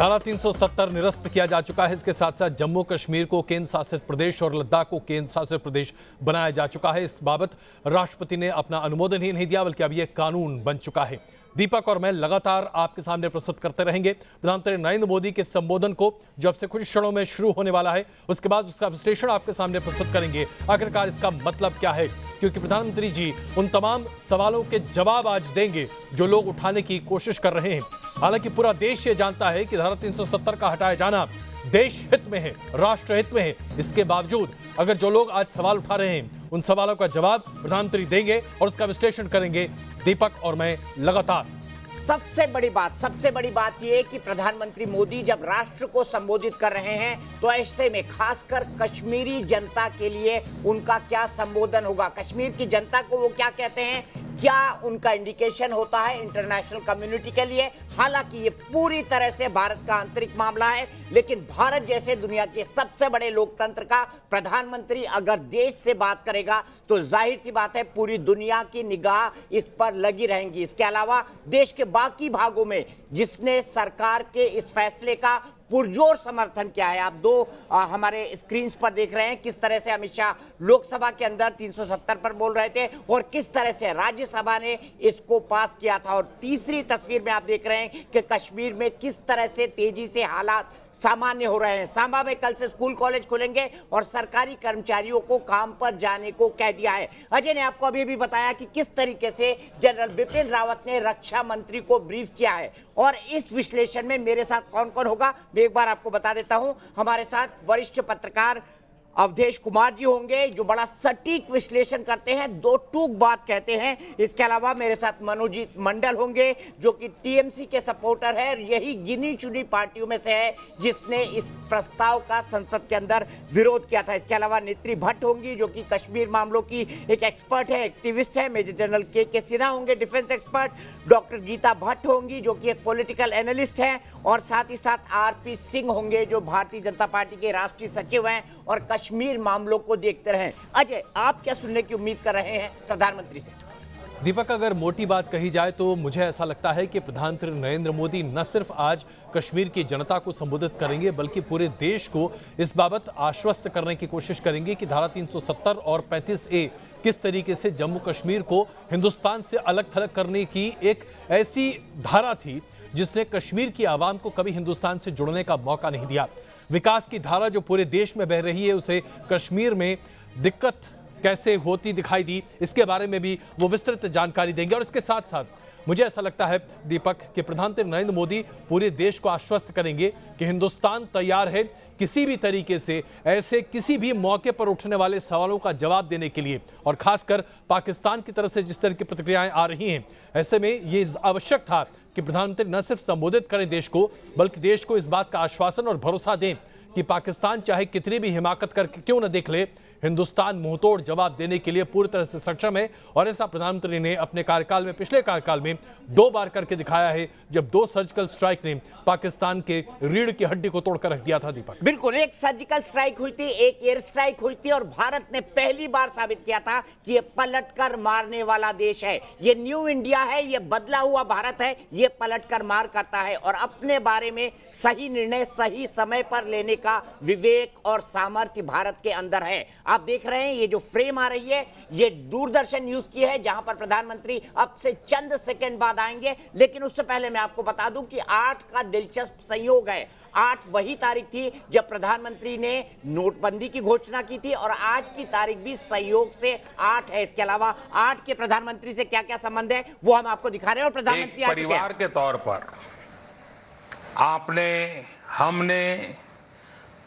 धारा 370 निरस्त किया जा चुका है। इसके साथ साथ जम्मू कश्मीर को केंद्र शासित प्रदेश और लद्दाख को केंद्र शासित प्रदेश बनाया जा चुका है। इस बाबत राष्ट्रपति ने अपना अनुमोदन ही नहीं दिया, बल्कि अब यह कानून बन चुका है। दीपक और मैं लगातार आपके सामने प्रस्तुत करते रहेंगे प्रधानमंत्री नरेंद्र मोदी के संबोधन को, जो अब से कुछ क्षणों में शुरू होने वाला है। उसके बाद उसका विश्लेषण आपके सामने प्रस्तुत करेंगे। आखिरकार इसका मतलब क्या है, क्योंकि प्रधानमंत्री जी उन तमाम सवालों के जवाब आज देंगे जो लोग उठाने की कोशिश कर रहे हैं। हालांकि पूरा देश ये जानता है कि धारा 370 का हटाया जाना देश हित में है, राष्ट्र हित में है। इसके बावजूद अगर जो लोग आज सवाल उठा रहे हैं, उन सवालों का जवाब प्रधानमंत्री देंगे और उसका विश्लेषण करेंगे दीपक और मैं लगातार। सबसे बड़ी बात यह कि प्रधानमंत्री मोदी जब राष्ट्र को संबोधित कर रहे हैं तो ऐसे में खासकर कश्मीरी जनता के लिए उनका क्या संबोधन होगा, कश्मीर की जनता को वो क्या कहते हैं, क्या उनका इंडिकेशन होता है इंटरनेशनल कम्युनिटी के लिए। हालांकि ये पूरी तरह से भारत का आंतरिक मामला है, लेकिन भारत जैसे दुनिया के सबसे बड़े लोकतंत्र का प्रधानमंत्री अगर देश से बात करेगा तो जाहिर सी बात है पूरी दुनिया की निगाह इस पर लगी रहेंगी। इसके अलावा देश के बाकी भागों में जिसने सरकार के इस फैसले का पुरजोर समर्थन किया है, आप हमारे स्क्रीन्स पर देख रहे हैं किस तरह से अमित शाह लोकसभा के अंदर 370 पर बोल रहे थे और किस तरह से राज्यसभा ने इसको पास किया था। और तीसरी तस्वीर में आप देख रहे हैं कि कश्मीर में किस तरह से तेजी से हालात सामान्य हो रहे हैं। सांबा में कल से स्कूल कॉलेज खुलेंगे और सरकारी कर्मचारियों को काम पर जाने को कह दिया है। अजय ने आपको अभी भी बताया कि किस तरीके से जनरल बिपिन रावत ने रक्षा मंत्री को ब्रीफ किया है। और इस विश्लेषण में मेरे साथ कौन कौन होगा मैं एक बार आपको बता देता हूं। हमारे साथ वरिष्ठ पत्रकार अवधेश कुमार जी होंगे जो बड़ा सटीक विश्लेषण करते हैं, दो टूक बात कहते हैं। इसके अलावा मेरे साथ मनोजीत मंडल होंगे जो कि टीएमसी के सपोर्टर है और यही गिनी चुनी पार्टियों में से है जिसने इस प्रस्ताव का संसद के अंदर विरोध किया था। इसके अलावा नेत्री भट्ट होंगी जो कि कश्मीर मामलों की एक एक्सपर्ट है, एक्टिविस्ट है। मेजर जनरल के सिन्हा होंगे defence expert, doctor Geeta Bhatt होंगी जो कि एक पॉलिटिकल एनालिस्ट है, और साथ ही साथ आरपी सिंह होंगे जो भारतीय जनता पार्टी के राष्ट्रीय सचिव हैं और कश्मीर मामलों को देखते रहे। अजय, आप क्या सुनने की उम्मीद कर रहे हैं प्रधानमंत्री से? दीपक, अगर मोटी बात कही जाए तो मुझे ऐसा लगता है कि प्रधानमंत्री नरेंद्र मोदी न सिर्फ आज कश्मीर की जनता को संबोधित करेंगे, बल्कि पूरे देश को इस बाबत आश्वस्त करने की कोशिश करेंगे कि धारा 370 और 35A किस तरीके से जम्मू कश्मीर को हिंदुस्तान से अलग थलग करने की एक ऐसी धारा थी जिसने कश्मीर की आवाम को कभी हिंदुस्तान से जुड़ने का मौका नहीं दिया। विकास की धारा जो पूरे देश में बह रही है, उसे कश्मीर में दिक्कत कैसे होती दिखाई दी, इसके बारे में भी वो विस्तृत जानकारी देंगे। और इसके साथ साथ मुझे ऐसा लगता है दीपक कि प्रधानमंत्री नरेंद्र मोदी पूरे देश को आश्वस्त करेंगे कि हिंदुस्तान तैयार है किसी भी तरीके से ऐसे किसी भी मौके पर उठने वाले सवालों का जवाब देने के लिए। और खासकर पाकिस्तान की तरफ से जिस तरह की प्रतिक्रियाएं आ रही हैं, ऐसे में ये आवश्यक था कि प्रधानमंत्री न सिर्फ संबोधित करें देश को, बल्कि देश को इस बात का आश्वासन और भरोसा दें कि पाकिस्तान चाहे कितनी भी हिमाकत करके क्यों न देख ले, हिंदुस्तान मुंहतोड़ जवाब देने के लिए पूरी तरह से सक्षम है। और ऐसा प्रधानमंत्री ने अपने कार्यकाल में, पिछले कार्यकाल में 2 बार करके दिखाया है, जब 2 सर्जिकल स्ट्राइक ने पाकिस्तान के रीढ़ की हड्डी को तोड़कर रख दिया था। दीपक, बिल्कुल, एक सर्जिकल स्ट्राइक हुई थी, एक एयर स्ट्राइक हुई थी और भारत ने पहली बार साबित किया था कि ये पलटकर मारने वाला देश है। ये न्यू इंडिया है, ये बदला हुआ भारत है, ये पलटकर मार करता है और अपने बारे में सही निर्णय सही समय पर लेने का विवेक और सामर्थ्य भारत के अंदर है। आप देख रहे हैं ये जो फ्रेम आ रही है, ये दूरदर्शन न्यूज की है, जहां पर प्रधानमंत्री अब से चंद सेकंड बाद आएंगे। लेकिन उससे पहले मैं आपको बता दूं कि 8 का दिलचस्प संयोग है। 8 वही तारीख थी जब प्रधानमंत्री ने नोटबंदी की घोषणा की थी और आज की तारीख भी संयोग से 8 है। इसके अलावा 8 के प्रधानमंत्री से क्या क्या संबंध है वो हम आपको दिखा रहे हैं। और प्रधानमंत्री परिवार के तौर पर आपने, हमने,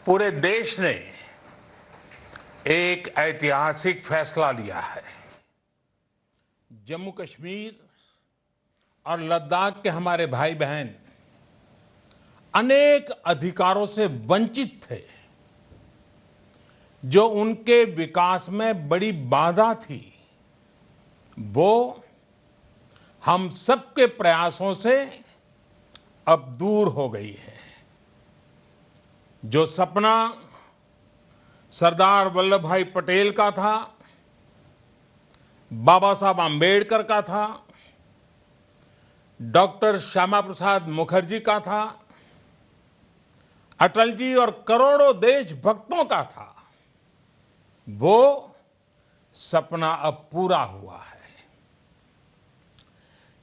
पूरे देश ने एक ऐतिहासिक फैसला लिया है। जम्मू कश्मीर और लद्दाख के हमारे भाई बहन अनेक अधिकारों से वंचित थे जो उनके विकास में बड़ी बाधा थी, वो हम सबके प्रयासों से अब दूर हो गई है। जो सपना सरदार वल्लभ भाई पटेल का था, बाबा साहब आम्बेडकर का था, डॉक्टर श्यामा प्रसाद मुखर्जी का था, अटल जी और करोड़ों देशभक्तों का था, वो सपना अब पूरा हुआ है।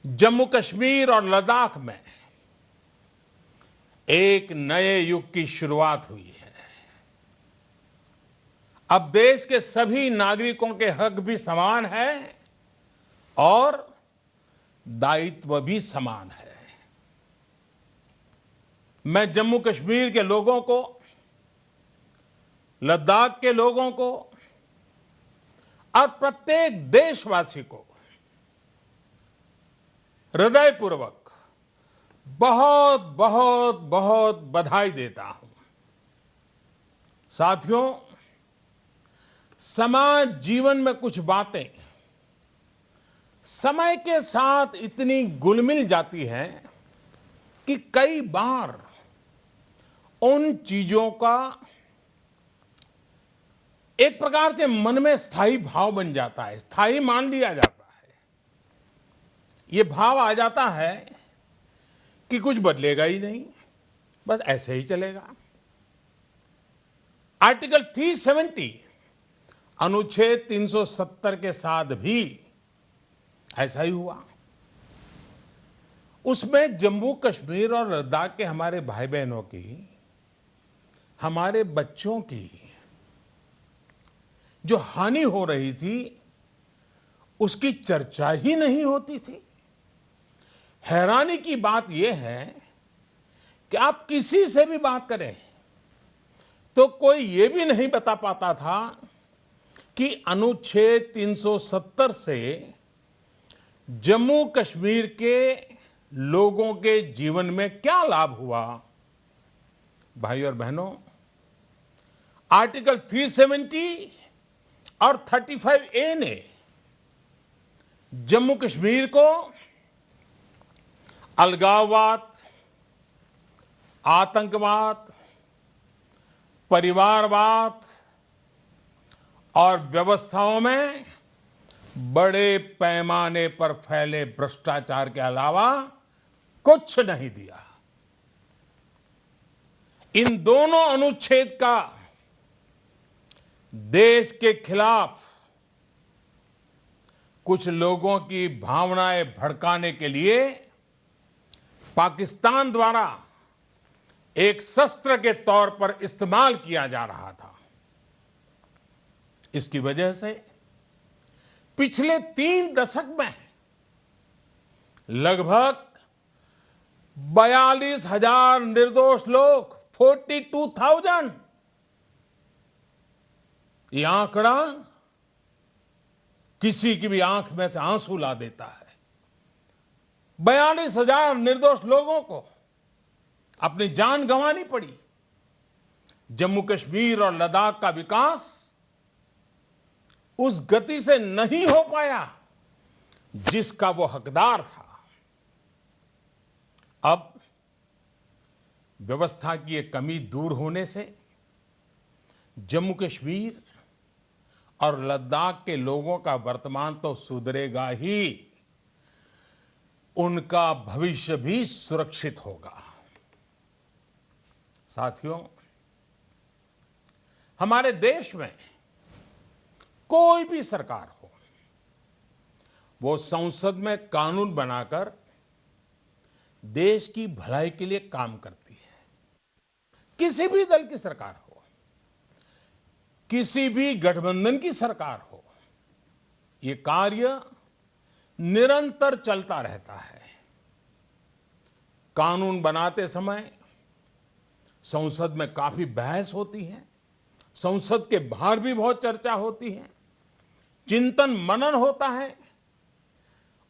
जम्मू कश्मीर और लद्दाख में एक नए युग की शुरुआत हुई है। अब देश के सभी नागरिकों के हक भी समान है और दायित्व भी समान है। मैं जम्मू कश्मीर के लोगों को, लद्दाख के लोगों को और प्रत्येक देशवासी को हृदयपूर्वक बहुत बहुत बहुत बधाई देता हूं। साथियों, समाज जीवन में कुछ बातें समय के साथ इतनी घुल-मिल जाती हैं कि कई बार उन चीजों का एक प्रकार से मन में स्थायी भाव बन जाता है, स्थायी मान लिया जाता है। ये भाव आ जाता है कि कुछ बदलेगा ही नहीं, बस ऐसे ही चलेगा। आर्टिकल 370 अनुच्छेद 370 के साथ भी ऐसा ही हुआ। उसमें जम्मू कश्मीर और लद्दाख के हमारे भाई बहनों की, हमारे बच्चों की जो हानि हो रही थी, उसकी चर्चा ही नहीं होती थी। हैरानी की बात यह है कि आप किसी से भी बात करें तो कोई ये भी नहीं बता पाता था कि अनुच्छेद 370 से जम्मू कश्मीर के लोगों के जीवन में क्या लाभ हुआ। भाई और बहनों, आर्टिकल 370 और 35A ने जम्मू कश्मीर को अलगाववाद, आतंकवाद, परिवारवाद और व्यवस्थाओं में बड़े पैमाने पर फैले भ्रष्टाचार के अलावा कुछ नहीं दिया। इन दोनों अनुच्छेद का देश के खिलाफ कुछ लोगों की भावनाएं भड़काने के लिए पाकिस्तान द्वारा एक शस्त्र के तौर पर इस्तेमाल किया जा रहा था। इसकी वजह से पिछले 3 दशक में लगभग 42,000 निर्दोष लोग, 42,000, यह आंकड़ा किसी की भी आंख में से आंसू ला देता है। 42,000 निर्दोष लोगों को अपनी जान गंवानी पड़ी। जम्मू कश्मीर और लद्दाख का विकास उस गति से नहीं हो पाया जिसका वो हकदार था। अब व्यवस्था की एक कमी दूर होने से जम्मू कश्मीर और लद्दाख के लोगों का वर्तमान तो सुधरेगा ही, उनका भविष्य भी सुरक्षित होगा। साथियों, हमारे देश में कोई भी सरकार हो, वो संसद में कानून बनाकर देश की भलाई के लिए काम करती है। किसी भी दल की सरकार हो, किसी भी गठबंधन की सरकार हो, ये कार्य निरंतर चलता रहता है। कानून बनाते समय संसद में काफी बहस होती है, संसद के बाहर भी बहुत चर्चा होती है, चिंतन मनन होता है,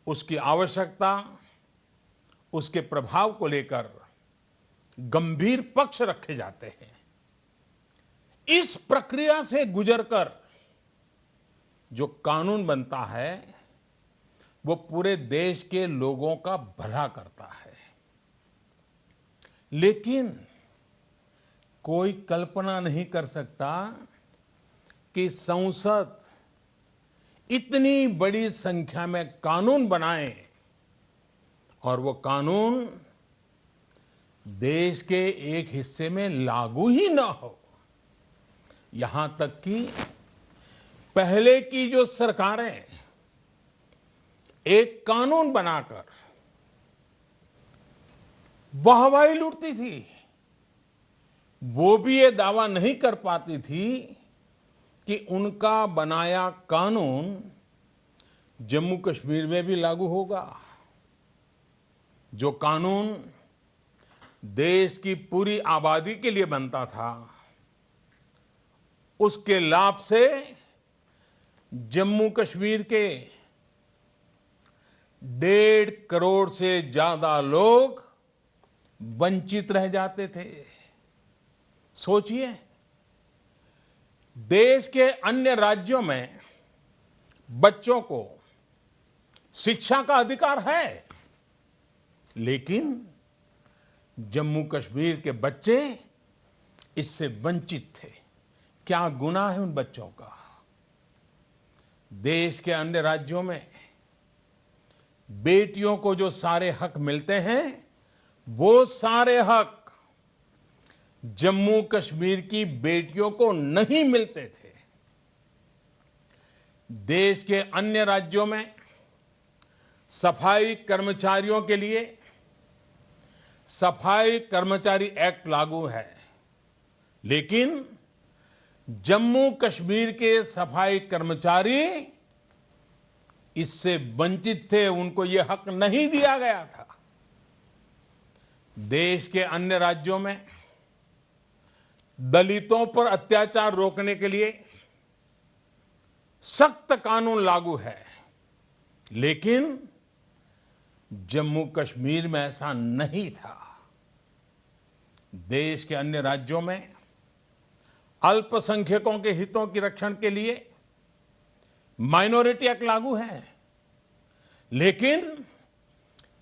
उसकी आवश्यकता, उसके प्रभाव को लेकर गंभीर पक्ष रखे जाते हैं। इस प्रक्रिया से गुजरकर जो कानून बनता है वो पूरे देश के लोगों का भला करता है। लेकिन कोई कल्पना नहीं कर सकता कि संसद इतनी बड़ी संख्या में कानून बनाए और वो कानून देश के एक हिस्से में लागू ही ना हो। यहां तक कि पहले की जो सरकारें एक कानून बनाकर वाहवाही लूटती थी, वो भी ये दावा नहीं कर पाती थी कि उनका बनाया कानून जम्मू कश्मीर में भी लागू होगा। जो कानून देश की पूरी आबादी के लिए बनता था, उसके लाभ से जम्मू कश्मीर के 1.5 करोड़ से ज्यादा लोग वंचित रह जाते थे। सोचिए, देश के अन्य राज्यों में बच्चों को शिक्षा का अधिकार है, लेकिन जम्मू कश्मीर के बच्चे इससे वंचित थे। क्या गुनाह है उन बच्चों का? देश के अन्य राज्यों में बेटियों को जो सारे हक मिलते हैं, वो सारे हक जम्मू कश्मीर की बेटियों को नहीं मिलते थे। देश के अन्य राज्यों में सफाई कर्मचारियों के लिए सफाई कर्मचारी एक्ट लागू है, लेकिन जम्मू कश्मीर के सफाई कर्मचारी इससे वंचित थे, उनको यह हक नहीं दिया गया था। देश के अन्य राज्यों में दलितों पर अत्याचार रोकने के लिए सख्त कानून लागू है, लेकिन जम्मू कश्मीर में ऐसा नहीं था। देश के अन्य राज्यों में अल्पसंख्यकों के हितों की रक्षण के लिए माइनॉरिटी एक्ट लागू है, लेकिन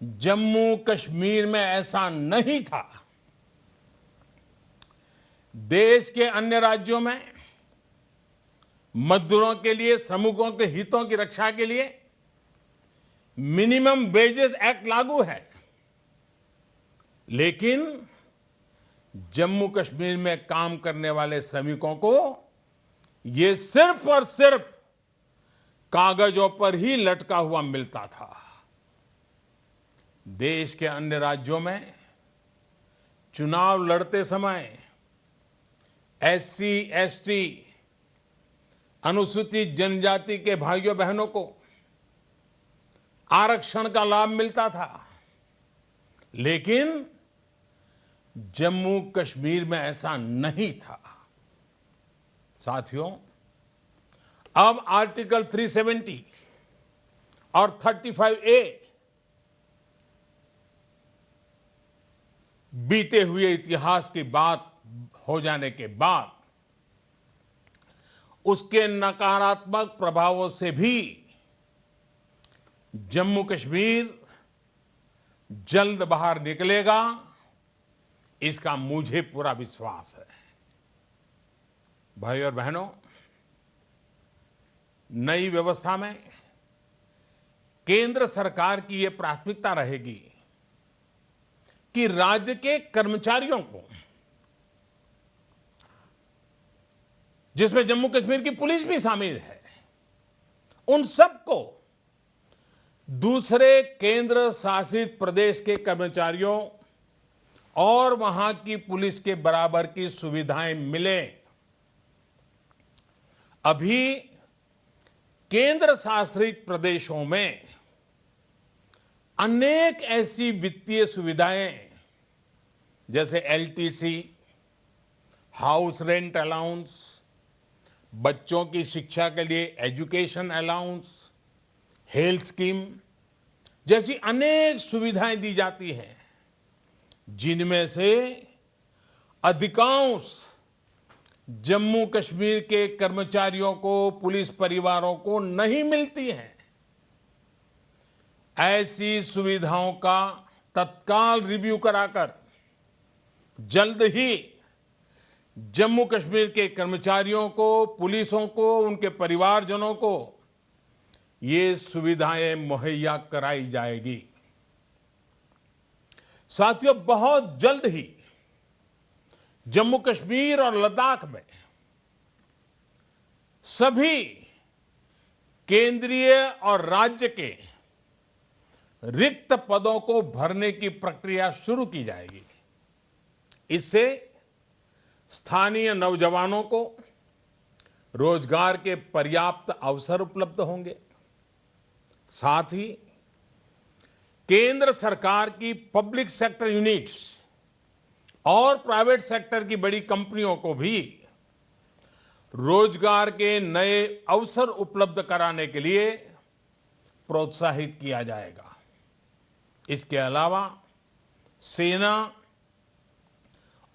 जम्मू कश्मीर में ऐसा नहीं था। देश के अन्य राज्यों में मजदूरों के लिए, श्रमिकों के हितों की रक्षा के लिए मिनिमम वेजेस एक्ट लागू है, लेकिन जम्मू कश्मीर में काम करने वाले श्रमिकों को यह सिर्फ और सिर्फ कागजों पर ही लटका हुआ मिलता था। देश के अन्य राज्यों में चुनाव लड़ते समय एससी, एसटी, अनुसूचित जनजाति के भाइयों बहनों को आरक्षण का लाभ मिलता था, लेकिन जम्मू कश्मीर में ऐसा नहीं था। साथियों, अब आर्टिकल 370 और 35A बीते हुए इतिहास की बात हो जाने के बाद उसके नकारात्मक प्रभावों से भी जम्मू कश्मीर जल्द बाहर निकलेगा, इसका मुझे पूरा विश्वास है। भाइयों और बहनों, नई व्यवस्था में केंद्र सरकार की यह प्राथमिकता रहेगी कि राज्य के कर्मचारियों को, जिसमें जम्मू कश्मीर की पुलिस भी शामिल है, उन सबको दूसरे केंद्र शासित प्रदेश के कर्मचारियों और वहां की पुलिस के बराबर की सुविधाएं मिले। अभी केंद्र शासित प्रदेशों में अनेक ऐसी वित्तीय सुविधाएं जैसे एलटीसी, हाउस रेंट अलाउंस, बच्चों की शिक्षा के लिए एजुकेशन अलाउंस, हेल्थ स्कीम जैसी अनेक सुविधाएं दी जाती हैं, जिनमें से अधिकांश जम्मू कश्मीर के कर्मचारियों को, पुलिस परिवारों को नहीं मिलती हैं। ऐसी सुविधाओं का तत्काल रिव्यू कराकर जल्द ही जम्मू कश्मीर के कर्मचारियों को, पुलिसों को, उनके परिवारजनों को ये सुविधाएं मुहैया कराई जाएगी। साथियों, बहुत जल्द ही जम्मू कश्मीर और लद्दाख में सभी केंद्रीय और राज्य के रिक्त पदों को भरने की प्रक्रिया शुरू की जाएगी। इससे स्थानीय नौजवानों को रोजगार के पर्याप्त अवसर उपलब्ध होंगे। साथ ही केंद्र सरकार की पब्लिक सेक्टर यूनिट्स और प्राइवेट सेक्टर की बड़ी कंपनियों को भी रोजगार के नए अवसर उपलब्ध कराने के लिए प्रोत्साहित किया जाएगा। इसके अलावा सेना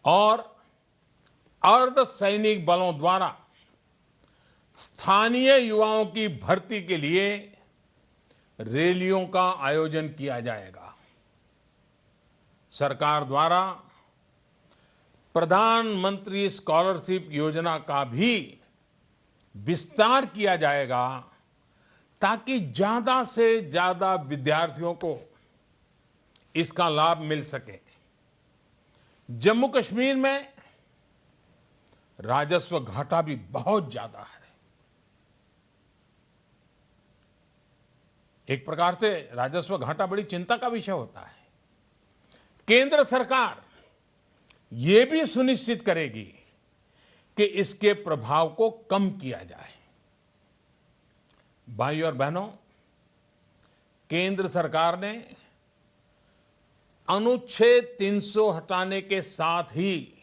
और अर्ध सैनिक बलों द्वारा स्थानीय युवाओं की भर्ती के लिए रैलियों का आयोजन किया जाएगा। सरकार द्वारा प्रधानमंत्री स्कॉलरशिप योजना का भी विस्तार किया जाएगा ताकि ज्यादा से ज्यादा विद्यार्थियों को इसका लाभ मिल सके। जम्मू कश्मीर में राजस्व घाटा भी बहुत ज्यादा है। एक प्रकार से राजस्व घाटा बड़ी चिंता का विषय होता है। केंद्र सरकार यह भी सुनिश्चित करेगी कि इसके प्रभाव को कम किया जाए। भाइयों और बहनों, केंद्र सरकार ने अनुच्छेद 300 हटाने के साथ ही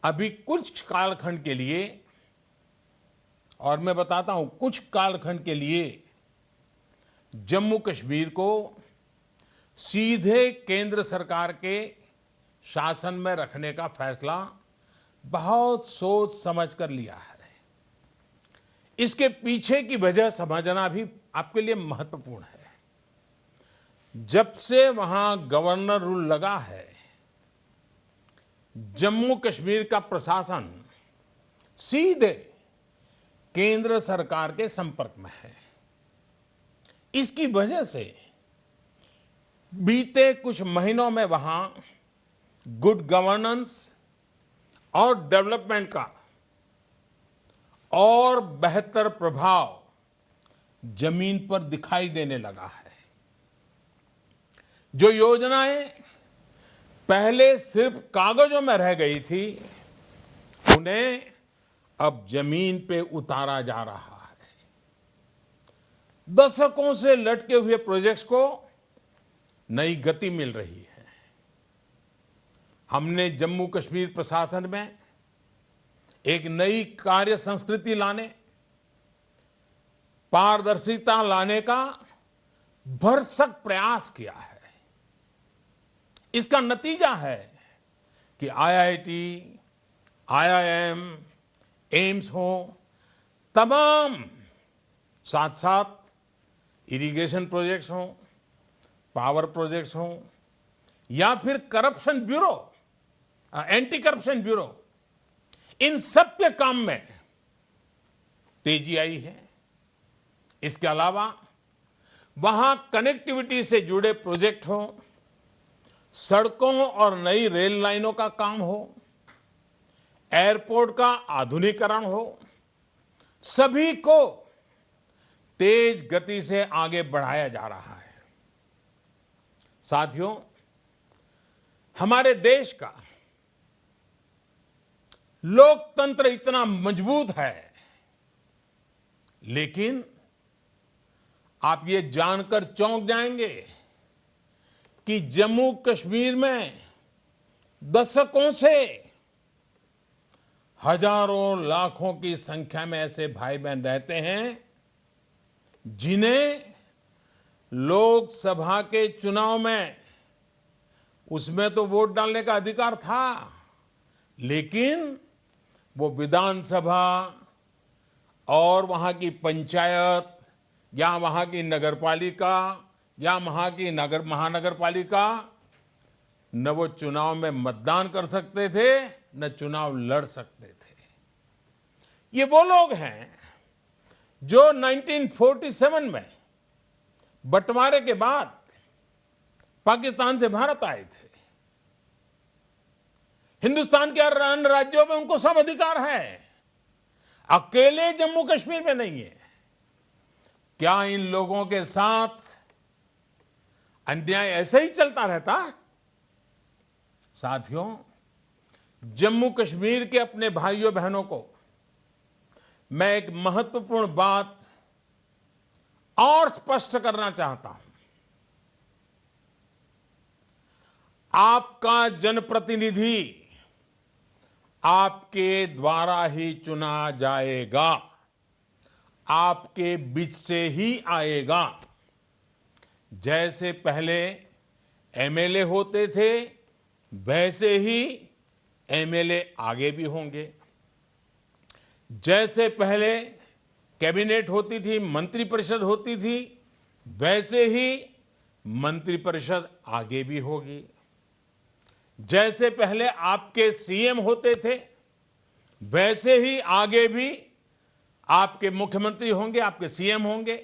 अभी कुछ कालखंड के लिए, और मैं बताता हूं कुछ कालखंड के लिए, जम्मू कश्मीर को सीधे केंद्र सरकार के शासन में रखने का फैसला बहुत सोच समझ कर लिया है। इसके पीछे की वजह समझना भी आपके लिए महत्वपूर्ण है। जब से वहां गवर्नर रूल लगा है, जम्मू कश्मीर का प्रशासन सीधे केंद्र सरकार के संपर्क में है। इसकी वजह से बीते कुछ महीनों में वहां गुड गवर्नेंस और डेवलपमेंट का और बेहतर प्रभाव जमीन पर दिखाई देने लगा है। जो योजनाएं पहले सिर्फ कागजों में रह गई थी, उन्हें अब जमीन पे उतारा जा रहा है। दशकों से लटके हुए प्रोजेक्ट्स को नई गति मिल रही है। हमने जम्मू कश्मीर प्रशासन में एक नई कार्य संस्कृति लाने, पारदर्शिता लाने का भरसक प्रयास किया है। इसका नतीजा है कि आईआईटी, आईआईएम, एम्स हो, तमाम साथ साथ इरिगेशन प्रोजेक्ट्स हों, पावर प्रोजेक्ट्स हों, या फिर corruption bureau, anti corruption bureau, इन सब के काम में तेजी आई है। इसके अलावा वहां कनेक्टिविटी से जुड़े प्रोजेक्ट हो, सड़कों और नई रेल लाइनों का काम हो, एयरपोर्ट का आधुनिकीकरण हो, सभी को तेज गति से आगे बढ़ाया जा रहा है। साथियों, हमारे देश का लोकतंत्र इतना मजबूत है, लेकिन आप ये जानकर चौंक जाएंगे कि जम्मू कश्मीर में दशकों से हजारों लाखों की संख्या में ऐसे भाई बहन रहते हैं जिन्हें लोकसभा के चुनाव में, उसमें तो वोट डालने का अधिकार था, लेकिन वो विधानसभा और वहां की पंचायत या वहां की नगरपालिका या वहां की महानगरपालिका, न वो चुनाव में मतदान कर सकते थे, न चुनाव लड़ सकते थे। ये वो लोग हैं जो 1947 में बंटवारे के बाद पाकिस्तान से भारत आए थे। हिंदुस्तान के अन्य राज्यों में उनको सब अधिकार है, अकेले जम्मू कश्मीर में नहीं है। क्या इन लोगों के साथ अन्याय ऐसे ही चलता रहता? साथियों, जम्मू कश्मीर के अपने भाइयों बहनों को मैं एक महत्वपूर्ण बात और स्पष्ट करना चाहता हूं। आपका जनप्रतिनिधि आपके द्वारा ही चुना जाएगा, आपके बीच से ही आएगा। जैसे पहले एमएलए होते थे, वैसे ही एमएलए आगे भी होंगे। जैसे पहले कैबिनेट होती थी, मंत्रिपरिषद होती थी, वैसे ही मंत्रिपरिषद आगे भी होगी। जैसे पहले आपके सीएम होते थे, वैसे ही आगे भी आपके मुख्यमंत्री होंगे, आपके सीएम होंगे।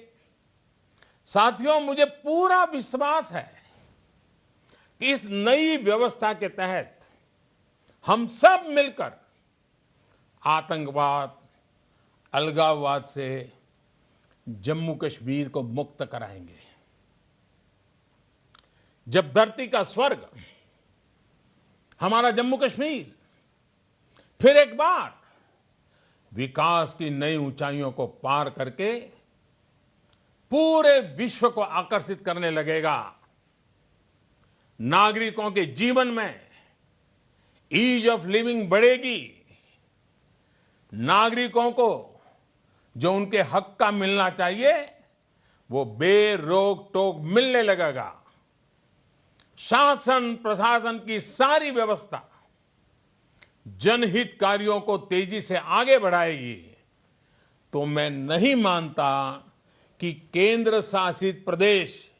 साथियों, मुझे पूरा विश्वास है कि इस नई व्यवस्था के तहत हम सब मिलकर आतंकवाद, अलगाववाद से जम्मू कश्मीर को मुक्त कराएंगे। जब धरती का स्वर्ग हमारा जम्मू कश्मीर फिर एक बार विकास की नई ऊंचाइयों को पार करके पूरे विश्व को आकर्षित करने लगेगा, नागरिकों के जीवन में ईज ऑफ लिविंग बढ़ेगी, नागरिकों को जो उनके हक का मिलना चाहिए वो बेरोक टोक मिलने लगेगा, शासन प्रशासन की सारी व्यवस्था जनहित कार्यों को तेजी से आगे बढ़ाएगी। तो मैं नहीं मानता कि केंद्र शासित प्रदेश,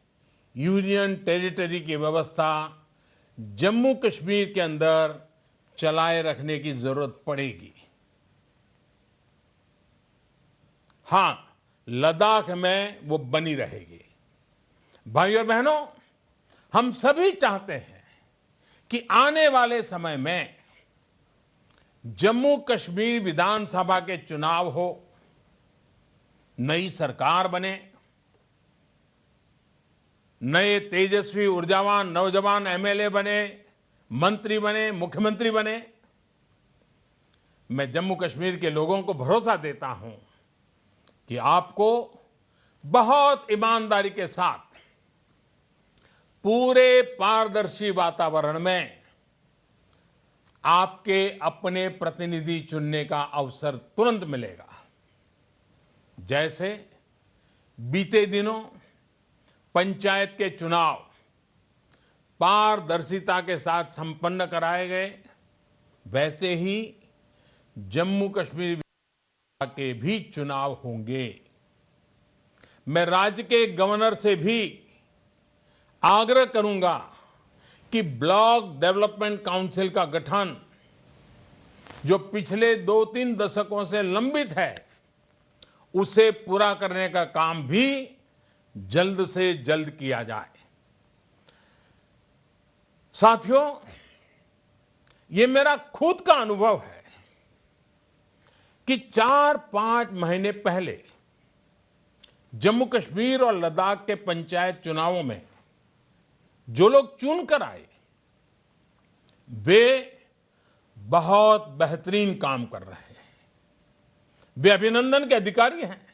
यूनियन टेरिटरी की व्यवस्था जम्मू कश्मीर के अंदर चलाए रखने की जरूरत पड़ेगी। हां, लद्दाख में वो बनी रहेगी। भाइयों और बहनों, हम सभी चाहते हैं कि आने वाले समय में जम्मू कश्मीर विधानसभा के चुनाव हो, नई सरकार बने, नए तेजस्वी ऊर्जावान नौजवान एमएलए बने, मंत्री बने, मुख्यमंत्री बने। मैं जम्मू कश्मीर के लोगों को भरोसा देता हूं कि आपको बहुत ईमानदारी के साथ पूरे पारदर्शी वातावरण में आपके अपने प्रतिनिधि चुनने का अवसर तुरंत मिलेगा। जैसे बीते दिनों पंचायत के चुनाव पारदर्शिता के साथ संपन्न कराए गए, वैसे ही जम्मू कश्मीर के भी चुनाव होंगे। मैं राज्य के गवर्नर से भी आग्रह करूंगा कि ब्लॉक डेवलपमेंट काउंसिल का गठन जो पिछले 2-3 दशकों से लंबित है, उसे पूरा करने का काम भी जल्द से जल्द किया जाए। साथियों, ये मेरा खुद का अनुभव है कि 4-5 महीने पहले जम्मू कश्मीर और लद्दाख के पंचायत चुनावों में जो लोग चुनकर आए, वे बहुत बेहतरीन काम कर रहे हैं, वे अभिनंदन के अधिकारी हैं।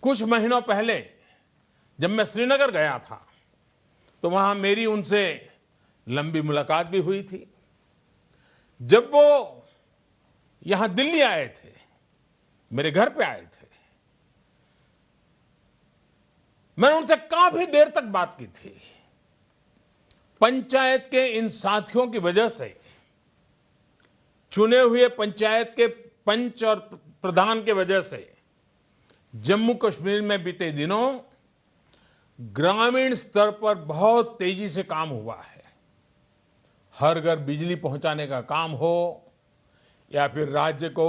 कुछ महीनों पहले जब मैं श्रीनगर गया था तो वहां मेरी उनसे लंबी मुलाकात भी हुई थी। जब वो यहां दिल्ली आए थे, मेरे घर पे आए थे, मैंने उनसे काफी देर तक बात की थी। पंचायत के इन साथियों की वजह से, चुने हुए पंचायत के पंच और प्रधान के वजह से जम्मू कश्मीर में बीते दिनों ग्रामीण स्तर पर बहुत तेजी से काम हुआ है। हर घर बिजली पहुंचाने का काम हो या फिर राज्य को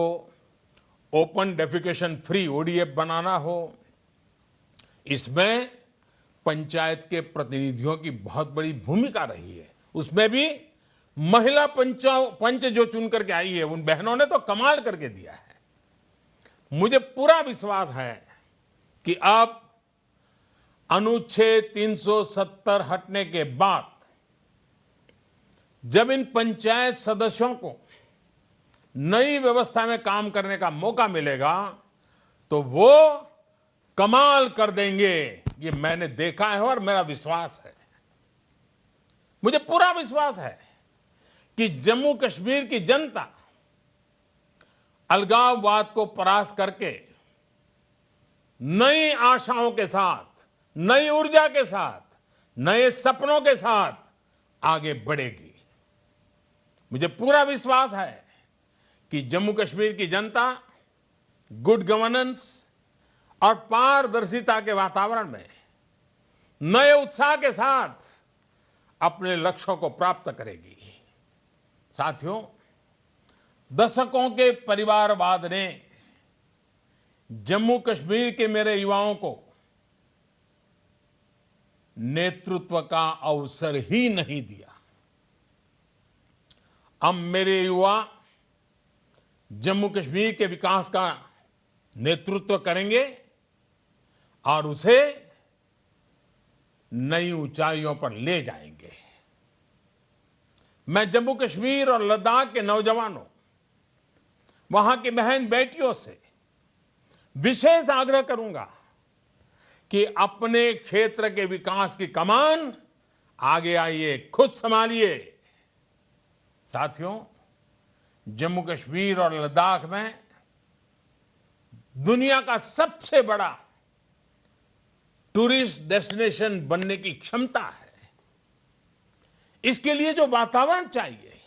ओपन डेफिकेशन फ्री ओडीएफ बनाना हो, इसमें पंचायत के प्रतिनिधियों की बहुत बड़ी भूमिका रही है। उसमें भी महिला पंच जो चुन करके आई है, उन बहनों ने तो कमाल करके दिया है। मुझे पूरा विश्वास है कि अब अनुच्छेद 370 हटने के बाद जब इन पंचायत सदस्यों को नई व्यवस्था में काम करने का मौका मिलेगा तो वो कमाल कर देंगे। ये मैंने देखा है और मेरा विश्वास है, मुझे पूरा विश्वास है कि जम्मू कश्मीर की जनता अलगाववाद को परास्त करके नई आशाओं के साथ, नई ऊर्जा के साथ, नए सपनों के साथ आगे बढ़ेगी। मुझे पूरा विश्वास है कि जम्मू कश्मीर की जनता गुड गवर्नेंस और पारदर्शिता के वातावरण में नए उत्साह के साथ अपने लक्ष्यों को प्राप्त करेगी। साथियों, दशकों के परिवारवाद ने जम्मू कश्मीर के मेरे युवाओं को नेतृत्व का अवसर ही नहीं दिया। अब मेरे युवा जम्मू कश्मीर के विकास का नेतृत्व करेंगे और उसे नई ऊंचाइयों पर ले जाएंगे। मैं जम्मू कश्मीर और लद्दाख के नौजवानों, वहां की बहन बेटियों से विशेष आग्रह करूंगा कि अपने क्षेत्र के विकास की कमान आगे आइए, खुद संभालिए। साथियों, जम्मू कश्मीर और लद्दाख में दुनिया का सबसे बड़ा टूरिस्ट डेस्टिनेशन बनने की क्षमता है। इसके लिए जो वातावरण चाहिए,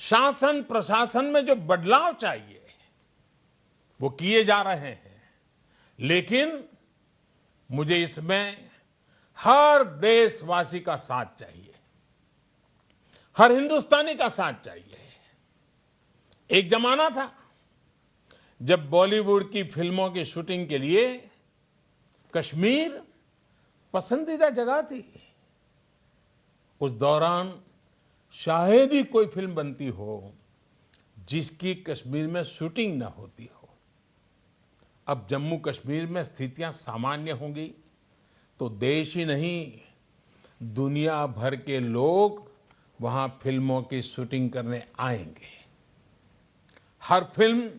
शासन प्रशासन में जो बदलाव चाहिए, वो किए जा रहे हैं। लेकिन मुझे इसमें हर देशवासी का साथ चाहिए, हर हिंदुस्तानी का साथ चाहिए। एक जमाना था जब बॉलीवुड की फिल्मों की शूटिंग के लिए कश्मीर पसंदीदा जगह थी। उस दौरान शायद ही कोई फिल्म बनती हो जिसकी कश्मीर में शूटिंग न होती हो। अब जम्मू कश्मीर में स्थितियां सामान्य होंगी तो देश ही नहीं, दुनिया भर के लोग वहां फिल्मों की शूटिंग करने आएंगे। हर फिल्म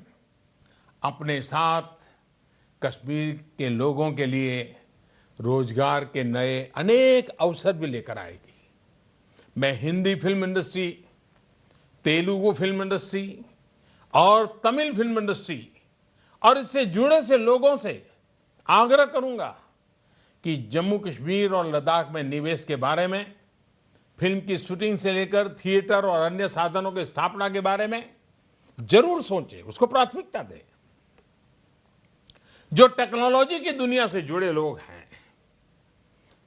अपने साथ कश्मीर के लोगों के लिए रोजगार के नए अनेक अवसर भी लेकर आएगी। मैं Hindi film industry, Telugu film industry और तमिल फिल्म इंडस्ट्री और इससे जुड़े से लोगों से आग्रह करूंगा कि जम्मू कश्मीर और लद्दाख में निवेश के बारे में, फिल्म की शूटिंग से लेकर थिएटर और अन्य साधनों की स्थापना के बारे में जरूर सोचें, उसको प्राथमिकता दें। जो टेक्नोलॉजी की दुनिया से जुड़े लोग हैं,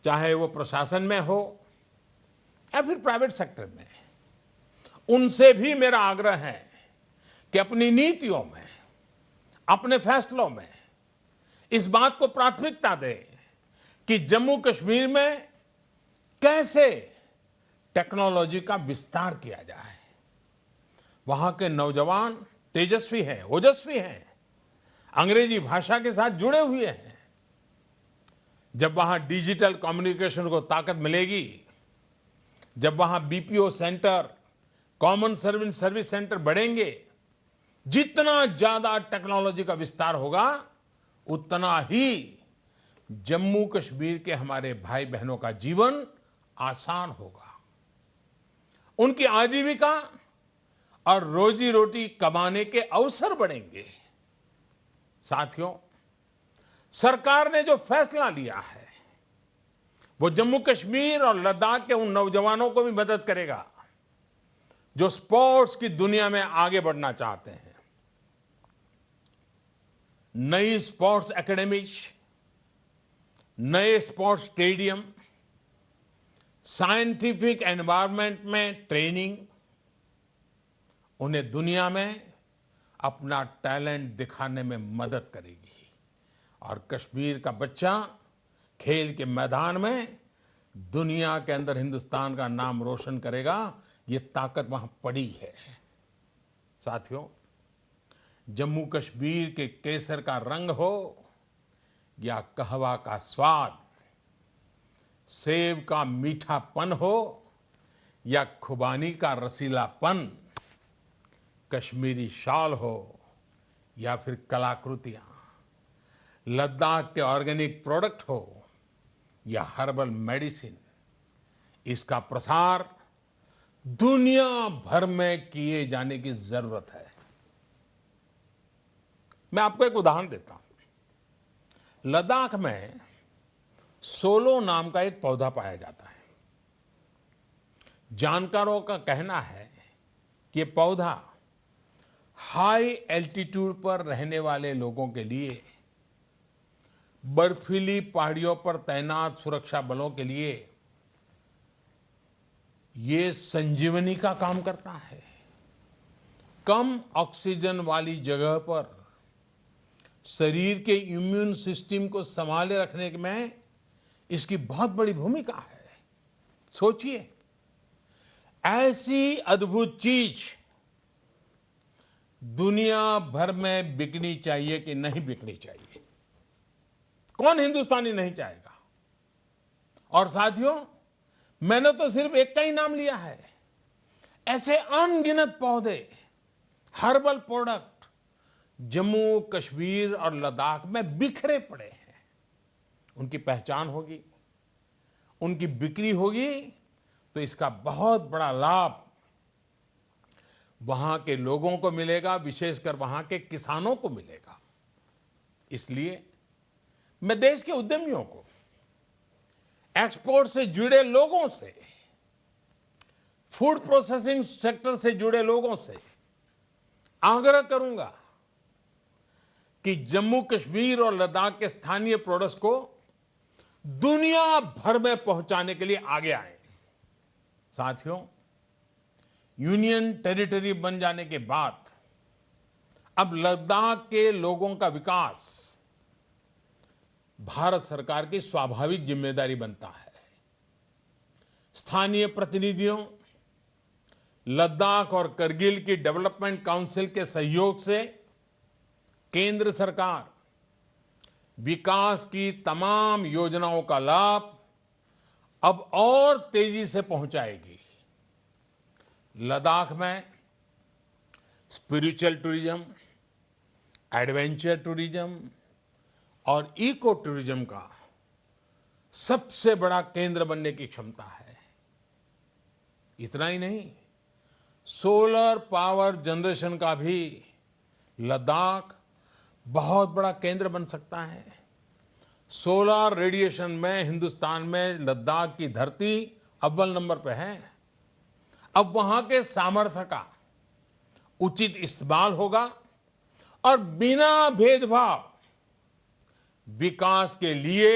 चाहे वो प्रशासन में हो या फिर प्राइवेट सेक्टर में, उनसे भी मेरा आग्रह है कि अपनी नीतियों में, अपने फैसलों में इस बात को प्राथमिकता दें कि जम्मू कश्मीर में कैसे टेक्नोलॉजी का विस्तार किया जाए। वहां के नौजवान तेजस्वी हैं, ओजस्वी हैं, अंग्रेजी भाषा के साथ जुड़े हुए हैं। जब वहां डिजिटल कम्युनिकेशन को ताकत मिलेगी, जब वहां BPO centre, common service centre बढ़ेंगे, जितना ज्यादा टेक्नोलॉजी का विस्तार होगा उतना ही जम्मू कश्मीर के हमारे भाई बहनों का जीवन आसान होगा, उनकी आजीविका और रोजी रोटी कमाने के अवसर बढ़ेंगे। साथियों, सरकार ने जो फैसला लिया है वो जम्मू कश्मीर और लद्दाख के उन नौजवानों को भी मदद करेगा जो स्पोर्ट्स की दुनिया में आगे बढ़ना चाहते हैं। नई स्पोर्ट्स एकेडमीज, नए स्पोर्ट्स स्टेडियम, साइंटिफिक एनवायरनमेंट में ट्रेनिंग, उन्हें दुनिया में अपना टैलेंट दिखाने में मदद करेगी। और कश्मीर का बच्चा खेल के मैदान में दुनिया के अंदर हिंदुस्तान का नाम रोशन करेगा, ये ताकत वहां पड़ी है। साथियों, जम्मू कश्मीर के केसर का रंग हो या कहवा का स्वाद, सेब का मीठापन हो या खुबानी का रसीलापन, कश्मीरी शॉल हो या फिर कलाकृतियां, लद्दाख के ऑर्गेनिक प्रोडक्ट हो या हर्बल मेडिसिन, इसका प्रसार दुनिया भर में किए जाने की जरूरत है। मैं आपको एक उदाहरण देता हूं। लद्दाख में सोलो नाम का एक पौधा पाया जाता है। जानकारों का कहना है कि ये पौधा हाई एल्टीट्यूड पर रहने वाले लोगों के लिए, बर्फीली पहाड़ियों पर तैनात सुरक्षा बलों के लिए ये संजीवनी का काम करता है। कम ऑक्सीजन वाली जगह पर शरीर के इम्यून सिस्टम को संभाले रखने में इसकी बहुत बड़ी भूमिका है। सोचिए, ऐसी अद्भुत चीज दुनिया भर में बिकनी चाहिए कि नहीं बिकनी चाहिए? कौन हिंदुस्तानी नहीं चाहेगा? और साथियों, मैंने तो सिर्फ एक का ही नाम लिया है। ऐसे अनगिनत पौधे, हर्बल प्रोडक्ट जम्मू कश्मीर और लद्दाख में बिखरे पड़े हैं। उनकी पहचान होगी, उनकी बिक्री होगी, तो इसका बहुत बड़ा लाभ वहां के लोगों को मिलेगा, विशेषकर वहां के किसानों को मिलेगा। इसलिए मैं देश के उद्यमियों को, एक्सपोर्ट से जुड़े लोगों से, फूड प्रोसेसिंग सेक्टर से जुड़े लोगों से आग्रह करूंगा कि जम्मू कश्मीर और लद्दाख के स्थानीय प्रोडक्ट्स को दुनिया भर में पहुंचाने के लिए आगे आए। साथियों, यूनियन टेरिटरी बन जाने के बाद अब लद्दाख के लोगों का विकास भारत सरकार की स्वाभाविक जिम्मेदारी बनता है। स्थानीय प्रतिनिधियों, लद्दाख और करगिल की डेवलपमेंट काउंसिल के सहयोग से केंद्र सरकार विकास की तमाम योजनाओं का लाभ अब और तेजी से पहुंचाएगी। लद्दाख में स्पिरिचुअल टूरिज्म, एडवेंचर टूरिज्म और इको टूरिज्म का सबसे बड़ा केंद्र बनने की क्षमता है। इतना ही नहीं, सोलर पावर जनरेशन का भी लद्दाख बहुत बड़ा केंद्र बन सकता है। सोलर रेडिएशन में हिंदुस्तान में लद्दाख की धरती अव्वल नंबर पे है। अब वहां के सामर्थ्य का उचित इस्तेमाल होगा और बिना भेदभाव विकास के लिए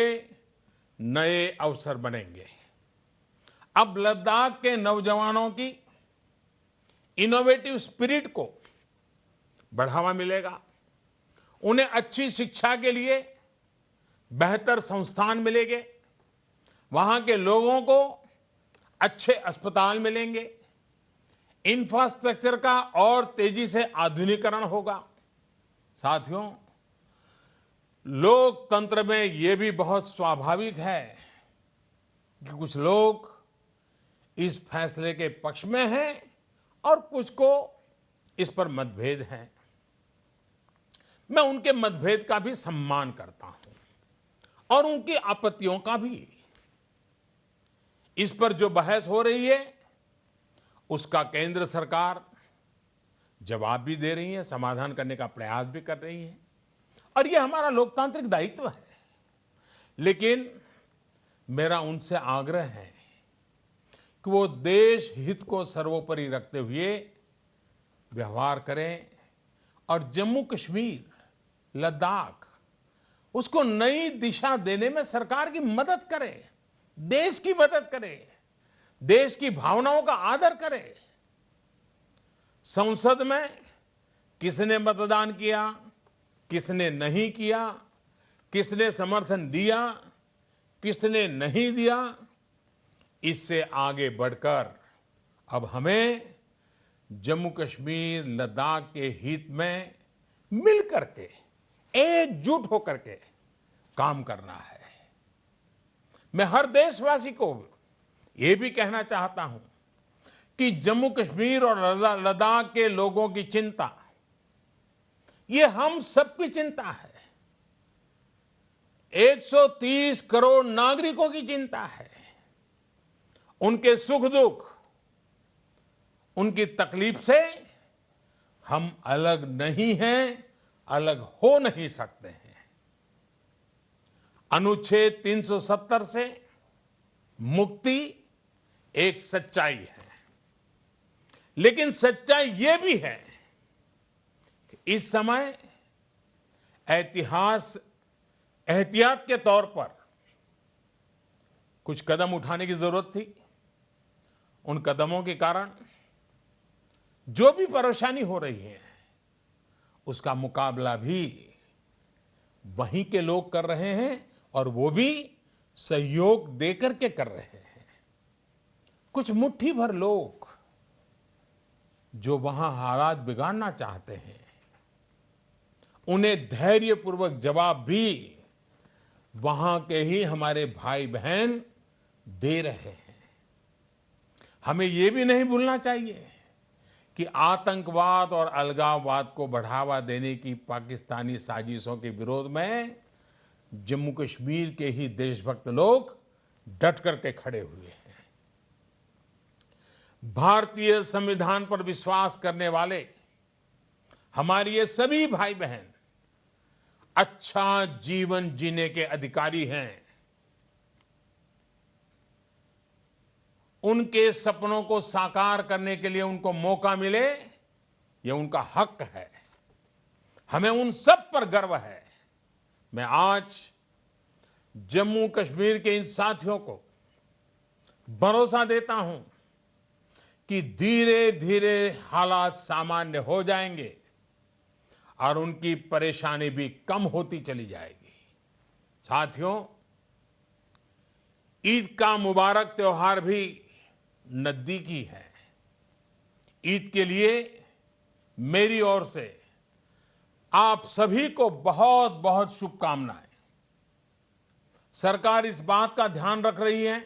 नए अवसर बनेंगे। अब लद्दाख के नौजवानों की इनोवेटिव स्पिरिट को बढ़ावा मिलेगा। उन्हें अच्छी शिक्षा के लिए बेहतर संस्थान मिलेंगे। वहां के लोगों को अच्छे अस्पताल मिलेंगे। इंफ्रास्ट्रक्चर का और तेजी से आधुनिकीकरण होगा। साथियों, लोकतंत्र में यह भी बहुत स्वाभाविक है कि कुछ लोग इस फैसले के पक्ष में हैं और कुछ को इस पर मतभेद है। मैं उनके मतभेद का भी सम्मान करता हूं और उनकी आपत्तियों का भी। इस पर जो बहस हो रही है उसका केंद्र सरकार जवाब भी दे रही है, समाधान करने का प्रयास भी कर रही है और यह हमारा लोकतांत्रिक दायित्व है। लेकिन मेरा उनसे आग्रह है कि वो देश हित को सर्वोपरि रखते हुए व्यवहार करें और जम्मू कश्मीर, लद्दाख, उसको नई दिशा देने में सरकार की मदद करें, देश की मदद करें, देश की भावनाओं का आदर करें। संसद में किसने मतदान किया, किसने नहीं किया, किसने समर्थन दिया, किसने नहीं दिया, इससे आगे बढ़कर अब हमें जम्मू कश्मीर लद्दाख के हित में मिल करके एकजुट होकर के काम करना है। मैं हर देशवासी को ये भी कहना चाहता हूं कि जम्मू कश्मीर और लद्दाख के लोगों की चिंता ये हम सबकी चिंता है। 130 करोड़ नागरिकों की चिंता है। उनके सुख दुख, उनकी तकलीफ से हम अलग नहीं हैं, अलग हो नहीं सकते हैं। अनुच्छेद 370 से मुक्ति एक सच्चाई है, लेकिन सच्चाई यह भी है कि इस समय एहतियात के तौर पर कुछ कदम उठाने की जरूरत थी। उन कदमों के कारण जो भी परेशानी हो रही है उसका मुकाबला भी वहीं के लोग कर रहे हैं और वो भी सहयोग देकर के कर रहे हैं। कुछ मुट्ठी भर लोग जो वहां हालात बिगाड़ना चाहते हैं उन्हें धैर्यपूर्वक जवाब भी वहां के ही हमारे भाई बहन दे रहे हैं। हमें यह भी नहीं भूलना चाहिए कि आतंकवाद और अलगाववाद को बढ़ावा देने की पाकिस्तानी साजिशों के विरोध में जम्मू कश्मीर के ही देशभक्त लोग डट करके खड़े हुए हैं। भारतीय संविधान पर विश्वास करने वाले हमारे ये सभी भाई बहन अच्छा जीवन जीने के अधिकारी हैं। उनके सपनों को साकार करने के लिए उनको मौका मिले, यह उनका हक है। हमें उन सब पर गर्व है। मैं आज जम्मू कश्मीर के इन साथियों को भरोसा देता हूं कि धीरे धीरे हालात सामान्य हो जाएंगे और उनकी परेशानी भी कम होती चली जाएगी। साथियों, ईद का मुबारक त्योहार भी नजदीकी है। ईद के लिए मेरी ओर से आप सभी को बहुत बहुत शुभकामनाएं। सरकार इस बात का ध्यान रख रही है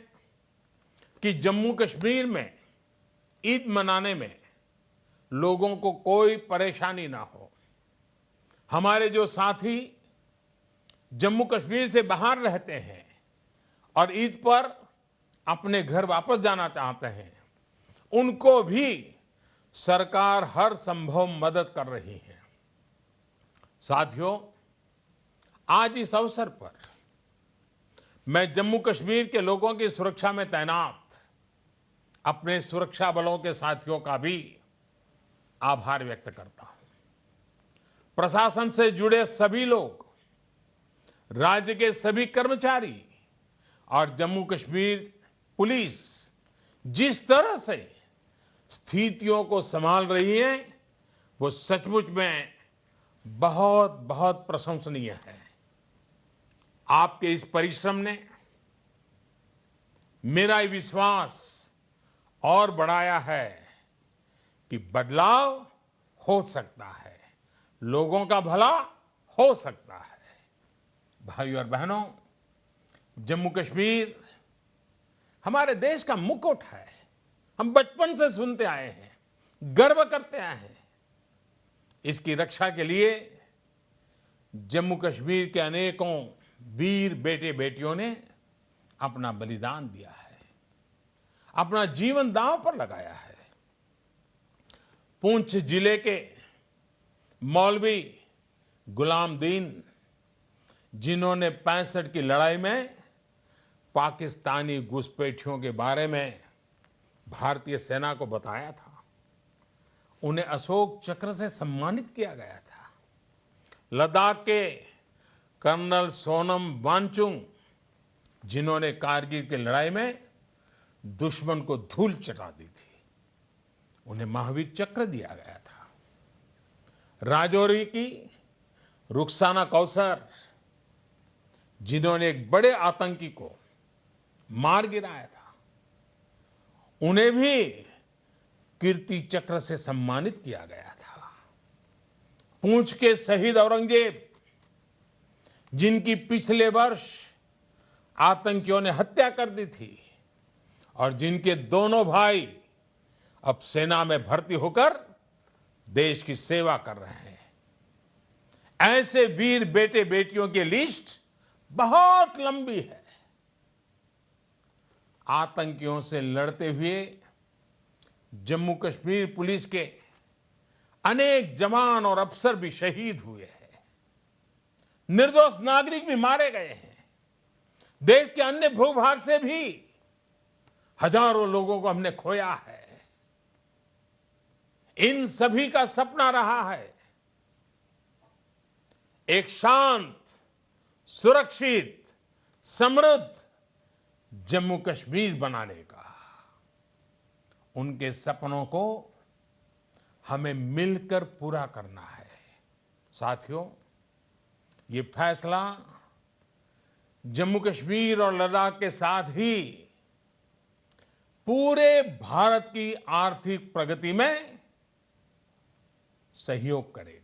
कि जम्मू कश्मीर में ईद मनाने में लोगों को कोई परेशानी ना हो। हमारे जो साथी जम्मू कश्मीर से बाहर रहते हैं और ईद पर अपने घर वापस जाना चाहते हैं, उनको भी सरकार हर संभव मदद कर रही है। साथियों, आज इस अवसर पर मैं जम्मू कश्मीर के लोगों की सुरक्षा में तैनात अपने सुरक्षा बलों के साथियों का भी आभार व्यक्त करता हूं। प्रशासन से जुड़े सभी लोग, राज्य के सभी कर्मचारी और जम्मू कश्मीर पुलिस जिस तरह से स्थितियों को संभाल रही है वो सचमुच में बहुत बहुत प्रशंसनीय है। आपके इस परिश्रम ने मेरा ये विश्वास और बढ़ाया है कि बदलाव हो सकता है, लोगों का भला हो सकता है। भाइयों और बहनों, जम्मू कश्मीर हमारे देश का मुकुट है। हम बचपन से सुनते आए हैं, गर्व करते आए हैं। इसकी रक्षा के लिए जम्मू कश्मीर के अनेकों वीर बेटे बेटियों ने अपना बलिदान दिया है, अपना जीवन दांव पर लगाया है। पुंछ जिले के मौलवी गुलाम दीन, जिन्होंने 65 की लड़ाई में पाकिस्तानी घुसपैठियों के बारे में भारतीय सेना को बताया था, उन्हें अशोक चक्र से सम्मानित किया गया था। लद्दाख के कर्नल सोनम वांगचुक, जिन्होंने कारगिल की लड़ाई में दुश्मन को धूल चटा दी थी, उन्हें महावीर चक्र दिया गया था। राजौरी की रुखसाना कौसर, जिन्होंने एक बड़े आतंकी को मार गिराया था, उन्हें भी कीर्ति चक्र से सम्मानित किया गया था। पूंछ के शहीद औरंगजेब, जिनकी पिछले वर्ष आतंकियों ने हत्या कर दी थी और जिनके दोनों भाई अब सेना में भर्ती होकर देश की सेवा कर रहे हैं, ऐसे वीर बेटे बेटियों की लिस्ट बहुत लंबी है। आतंकियों से लड़ते हुए जम्मू कश्मीर पुलिस के अनेक जवान और अफसर भी शहीद हुए हैं। निर्दोष नागरिक भी मारे गए हैं। देश के अन्य भूभाग से भी हजारों लोगों को हमने खोया है। इन सभी का सपना रहा है एक शांत, सुरक्षित, समृद्ध जम्मू कश्मीर बनाने का। उनके सपनों को हमें मिलकर पूरा करना है। साथियों, ये फैसला जम्मू कश्मीर और लद्दाख के साथ ही पूरे भारत की आर्थिक प्रगति में सहयोग करेगा।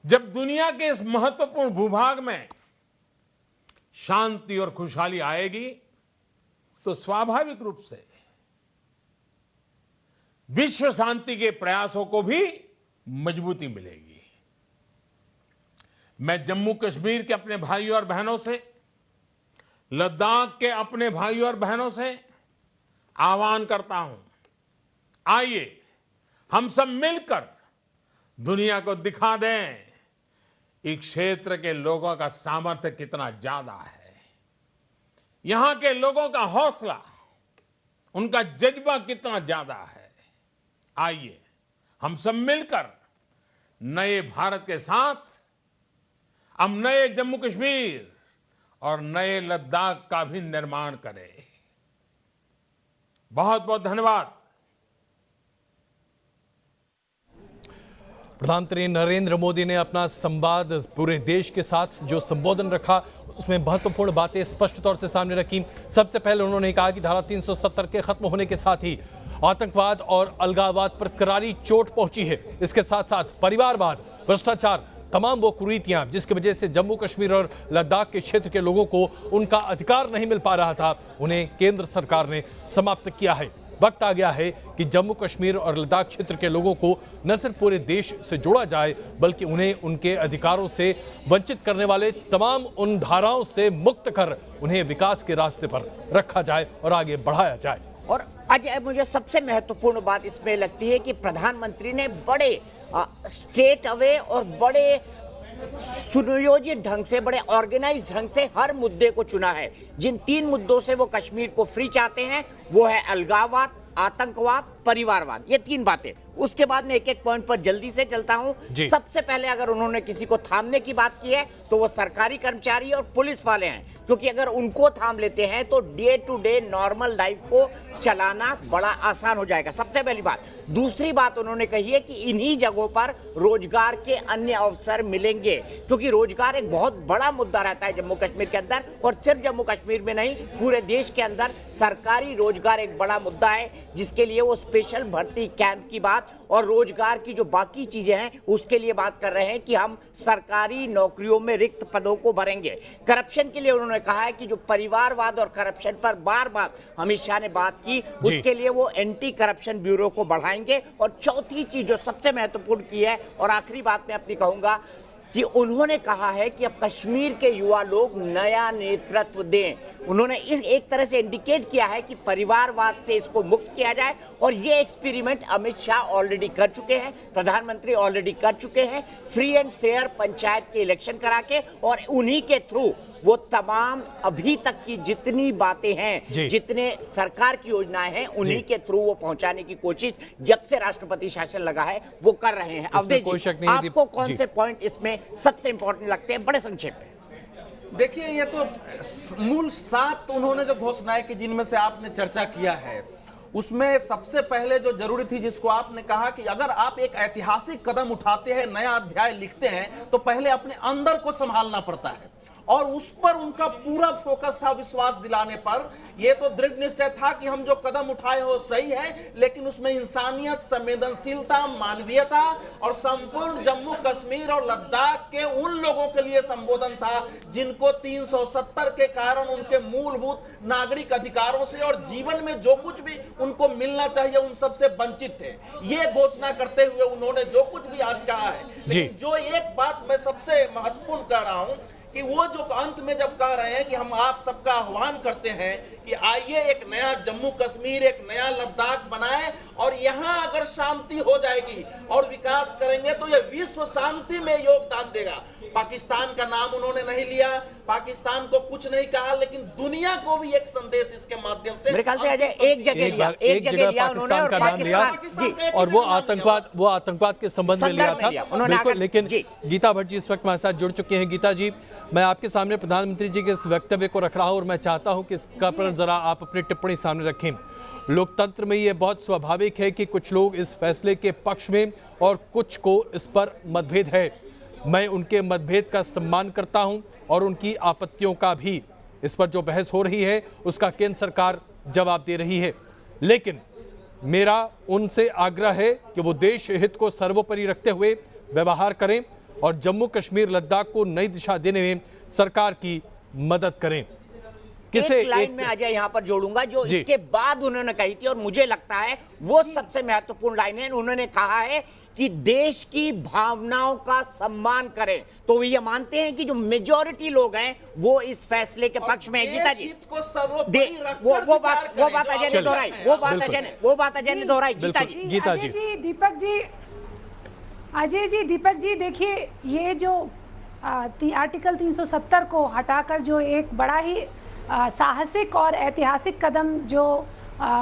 जब दुनिया के इस महत्वपूर्ण भूभाग में शांति और खुशहाली आएगी तो स्वाभाविक रूप से विश्व शांति के प्रयासों को भी मजबूती मिलेगी। मैं जम्मू कश्मीर के अपने भाइयों और बहनों से, लद्दाख के अपने भाइयों और बहनों से आह्वान करता हूं, आइए हम सब मिलकर दुनिया को दिखा दें इस क्षेत्र के लोगों का सामर्थ्य कितना ज्यादा है। यहां के लोगों का हौसला, उनका जज्बा कितना ज्यादा है। आइए हम सब मिलकर नए भारत के साथ हम नए जम्मू कश्मीर और नए लद्दाख का भी निर्माण करें। बहुत बहुत धन्यवाद। प्रधानमंत्री नरेंद्र मोदी ने अपना संवाद पूरे देश के साथ जो संबोधन रखा, उसमें महत्वपूर्ण बातें स्पष्ट तौर से सामने रखी। सबसे पहले उन्होंने कहा कि धारा 370 के खत्म होने के साथ ही आतंकवाद और अलगाववाद पर करारी चोट पहुंची है। इसके साथ साथ परिवारवाद, भ्रष्टाचार, तमाम वो कुरीतियां जिसकी वजह से जम्मू कश्मीर और लद्दाख के क्षेत्र के लोगों को उनका अधिकार नहीं मिल पा रहा था, उन्हें केंद्र सरकार ने समाप्त किया है। वक्त आ गया है कि जम्मू कश्मीर और लद्दाख क्षेत्र के लोगों को न सिर्फ पूरे देश से जोड़ा जाए, बल्कि उन्हें उनके अधिकारों से वंचित करने वाले तमाम उन धाराओं से मुक्त कर उन्हें विकास के रास्ते पर रखा जाए और आगे बढ़ाया जाए। और अजय, मुझे सबसे महत्वपूर्ण बात इसमें लगती है कि प्रधानमंत्री ने बड़े स्ट्रेट अवे और बड़े सुनियोजित ढंग से, बड़े ऑर्गेनाइज्ड ढंग से हर मुद्दे को चुना है। जिन 3 मुद्दों से वो कश्मीर को फ्री चाहते हैं वो है अलगाववाद, आतंकवाद, परिवारवाद, ये 3 बातें। उसके बाद में एक एक पॉइंट पर जल्दी से चलता हूं। सबसे पहले अगर उन्होंने किसी को थामने की बात की है तो वो सरकारी कर्मचारी और पुलिस वाले हैं, क्योंकि अगर उनको थाम लेते हैं तो day to day normal life को चलाना बड़ा आसान हो जाएगा। सबसे पहली बात। दूसरी बात उन्होंने कही है कि इन्हीं जगहों पर रोजगार के अन्य अवसर मिलेंगे, क्योंकि रोजगार एक बहुत बड़ा मुद्दा रहता है जम्मू कश्मीर के अंदर, और सिर्फ जम्मू कश्मीर में नहीं, पूरे देश के अंदर सरकारी रोजगार एक बड़ा मुद्दा है, जिसके लिए वो स्पेशल भर्ती कैंप की बात और रोजगार की जो बाकी चीजें हैं उसके लिए बात कर रहे हैं कि हम सरकारी नौकरियों में रिक्त पदों को भरेंगे। करप्शन के लिए उन्होंने कहा है कि जो परिवारवाद और करप्शन पर बार बार अमित शाह ने बात की, उसके लिए वो एंटी करप्शन ब्यूरो को बढ़ाएंगे। और चौथी चीज जो सबसे महत्वपूर्ण की है और आखिरी बात मैं अपनी कहूंगा कि उन्होंने कहा है कि अब कश्मीर के युवा लोग नया नेतृत्व दें। उन्होंने इस एक तरह से इंडिकेट किया है कि परिवारवाद से इसको मुक्त किया जाए, और ये एक्सपेरिमेंट अमित शाह ऑलरेडी कर चुके हैं, प्रधानमंत्री ऑलरेडी कर चुके हैं, फ्री एंड फेयर पंचायत के इलेक्शन करा के, और उन्हीं के थ्रू वो तमाम अभी तक की जितनी बातें हैं, जितने सरकार की योजनाएं हैं, उन्हीं के थ्रू वो पहुंचाने की कोशिश जब से राष्ट्रपति शासन लगा है वो कर रहे हैं। अब देखिए आपको कौन से पॉइंट इसमें सबसे इंपॉर्टेंट लगते हैं, बड़े संक्षेप में। देखिए, ये तो मूल 7 उन्होंने जो घोषणाएं की जिनमें से आपने चर्चा किया है, उसमें सबसे पहले जो जरूरी थी, जिसको आपने कहा कि अगर आप एक ऐतिहासिक कदम उठाते हैं, नया अध्याय लिखते हैं, तो पहले अपने अंदर को संभालना पड़ता है। और उस पर उनका पूरा फोकस था, विश्वास दिलाने पर। यह तो दृढ़ निश्चय था कि हम जो कदम उठाए हो सही है, लेकिन उसमें इंसानियत, संवेदनशीलता, मानवीयता और संपूर्ण जम्मू कश्मीर और लद्दाख के उन लोगों के लिए संबोधन था जिनको 370 के कारण उनके मूलभूत नागरिक अधिकारों से और जीवन में जो कुछ भी उनको मिलना चाहिए उन सब से वंचित थे। ये घोषणा करते हुए उन्होंने जो कुछ भी आज कहा है, लेकिन जो एक बात मैं सबसे महत्वपूर्ण कह रहा हूं कि वो जो अंत में जब कह रहे हैं कि हम आप सबका आह्वान करते हैं कि आइए एक नया जम्मू कश्मीर, एक नया लद्दाख बनाएं और यहां अगर शांति हो जाएगी और विकास करेंगे तो ये विश्व शांति में योगदान देगा। पाकिस्तान का नाम उन्होंने नहीं लिया, पाकिस्तान को कुछ नहीं कहा, लेकिन दुनिया को भी एक संदेश इसके माध्यम से, मेरे ख्याल से अजय एक जगह लिया उन्होंने और पाकिस्तान का नाम लिया और वो आतंकवाद के संबंध में लिया था बिल्कुल। लेकिन गीता भट्ट जी इस वक्त हमारे साथ जुड़ चुके हैं। गीता जी, मैं आपके सामने प्रधानमंत्री जी के इस वक्तव्य को रख रहा हूं और मैं चाहता हूं कि इसका पर जरा आप अपनी टिप्पणी सामने रखें। लोकतंत्र में ये बहुत स्वाभाविक है कि कुछ लोग इस फैसले के पक्ष में और कुछ को इस पर मतभेद है। मैं उनके मतभेद का सम्मान करता हूं और उनकी आपत्तियों का भी। इस पर जो बहस हो रही है उसका केंद्र सरकार जवाब दे रही है, लेकिन मेरा उनसे आग्रह है कि वो देश हित को सर्वोपरि रखते हुए व्यवहार करें और जम्मू कश्मीर लद्दाख को नई दिशा देने में सरकार की मदद करें। एक लाइन में अजय यहां पर जोड़ूंगा जो इसके बाद उन्होंने कही थी और मुझे लगता है वो सबसे महत्वपूर्ण लाइन है। उन्होंने कहा है कि देश की भावनाओं का सम्मान करें। तो ये मानते हैं कि जो मेजॉरिटी लोग हैं वो इस फैसले के पक्ष में है। गीता जी वो बात अजय ने दोहराई, वो बात अजय ने दोहराई। गीता जी, अजय जी, दीपक जी, देखिए ये जो आर्टिकल 370 को हटाकर जो एक बड़ा ही साहसिक और ऐतिहासिक कदम जो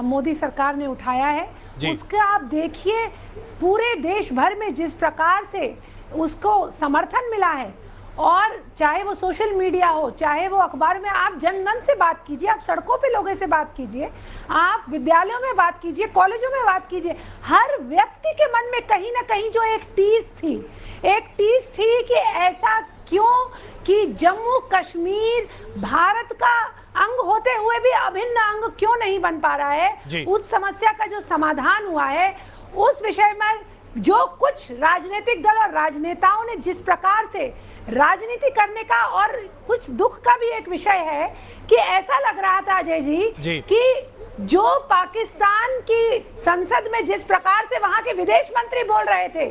मोदी सरकार ने उठाया है, उसका आप देखिए पूरे देश भर में जिस प्रकार से उसको समर्थन मिला है, और चाहे वो सोशल मीडिया हो, चाहे वो अखबार में, आप जनगण से बात कीजिए, आप सड़कों पे लोगों से बात कीजिए, आप विद्यालयों में बात कीजिए, कॉलेजों में बात कीजिए, हर व्यक्ति के मन में कहीं ना कहीं जो एक टीस थी कि ऐसा क्यों कि जम्मू कश्मीर भारत का अंग होते हुए भी अभिन्न अंग क्यों नहीं बन पा रहा है। उस समस्या का जो समाधान हुआ है उस विषय में जो कुछ राजनीतिक दल और राजनेताओं ने जिस प्रकार से राजनीति करने का, और कुछ दुख का भी एक विषय है कि ऐसा लग रहा था अजय जी कि जो पाकिस्तान की संसद में जिस प्रकार से वहां के विदेश मंत्री बोल रहे थे,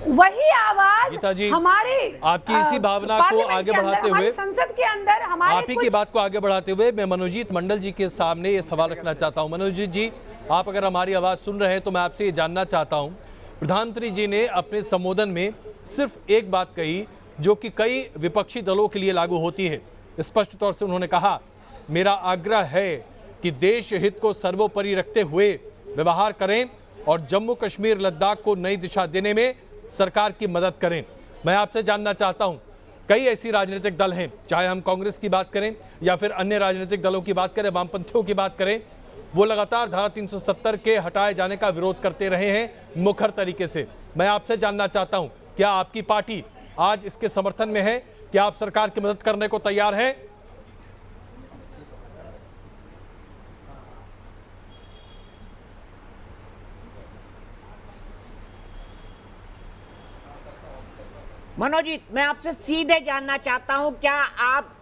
वही आवाज हमारे आपकी इसी भावना को आगे बढ़ाते हुए, संसद के अंदर हमारे आप ही की बात को आगे बढ़ाते हुए मैं मनोजीत मंडल जी के सामने ये सवाल रखना चाहता हूं। मनोजीत जी, आप अगर हमारी आवाज सुन रहे हैं तो मैं आपसे ये जानना चाहता हूं, प्रधानमंत्री जी ने अपने संबोधन में सिर्फ एक बात कही जो कि कई विपक्षी दलों के लिए लागू होती है। स्पष्ट तौर से उन्होंने कहा, मेरा आग्रह है कि देश हित को सर्वोपरि रखते हुए व्यवहार करें और जम्मू कश्मीर लद्दाख को नई दिशा देने में सरकार की मदद करें। मैं आपसे जानना चाहता हूं, कई ऐसी राजनीतिक दल हैं, चाहे हम कांग्रेस की बात करें या फिर अन्य राजनीतिक दलों की बात करें, वामपंथियों की बात करें, वो लगातार धारा 370 के हटाए जाने का विरोध करते रहे हैं मुखर तरीके से। मैं आपसे जानना चाहता हूं, क्या आपकी पार्टी आज इसके समर्थन में है? क्या आप सरकार की मदद करने को तैयार हैं? मनोजीत, मैं आपसे सीधे जानना चाहता हूं, क्या आप,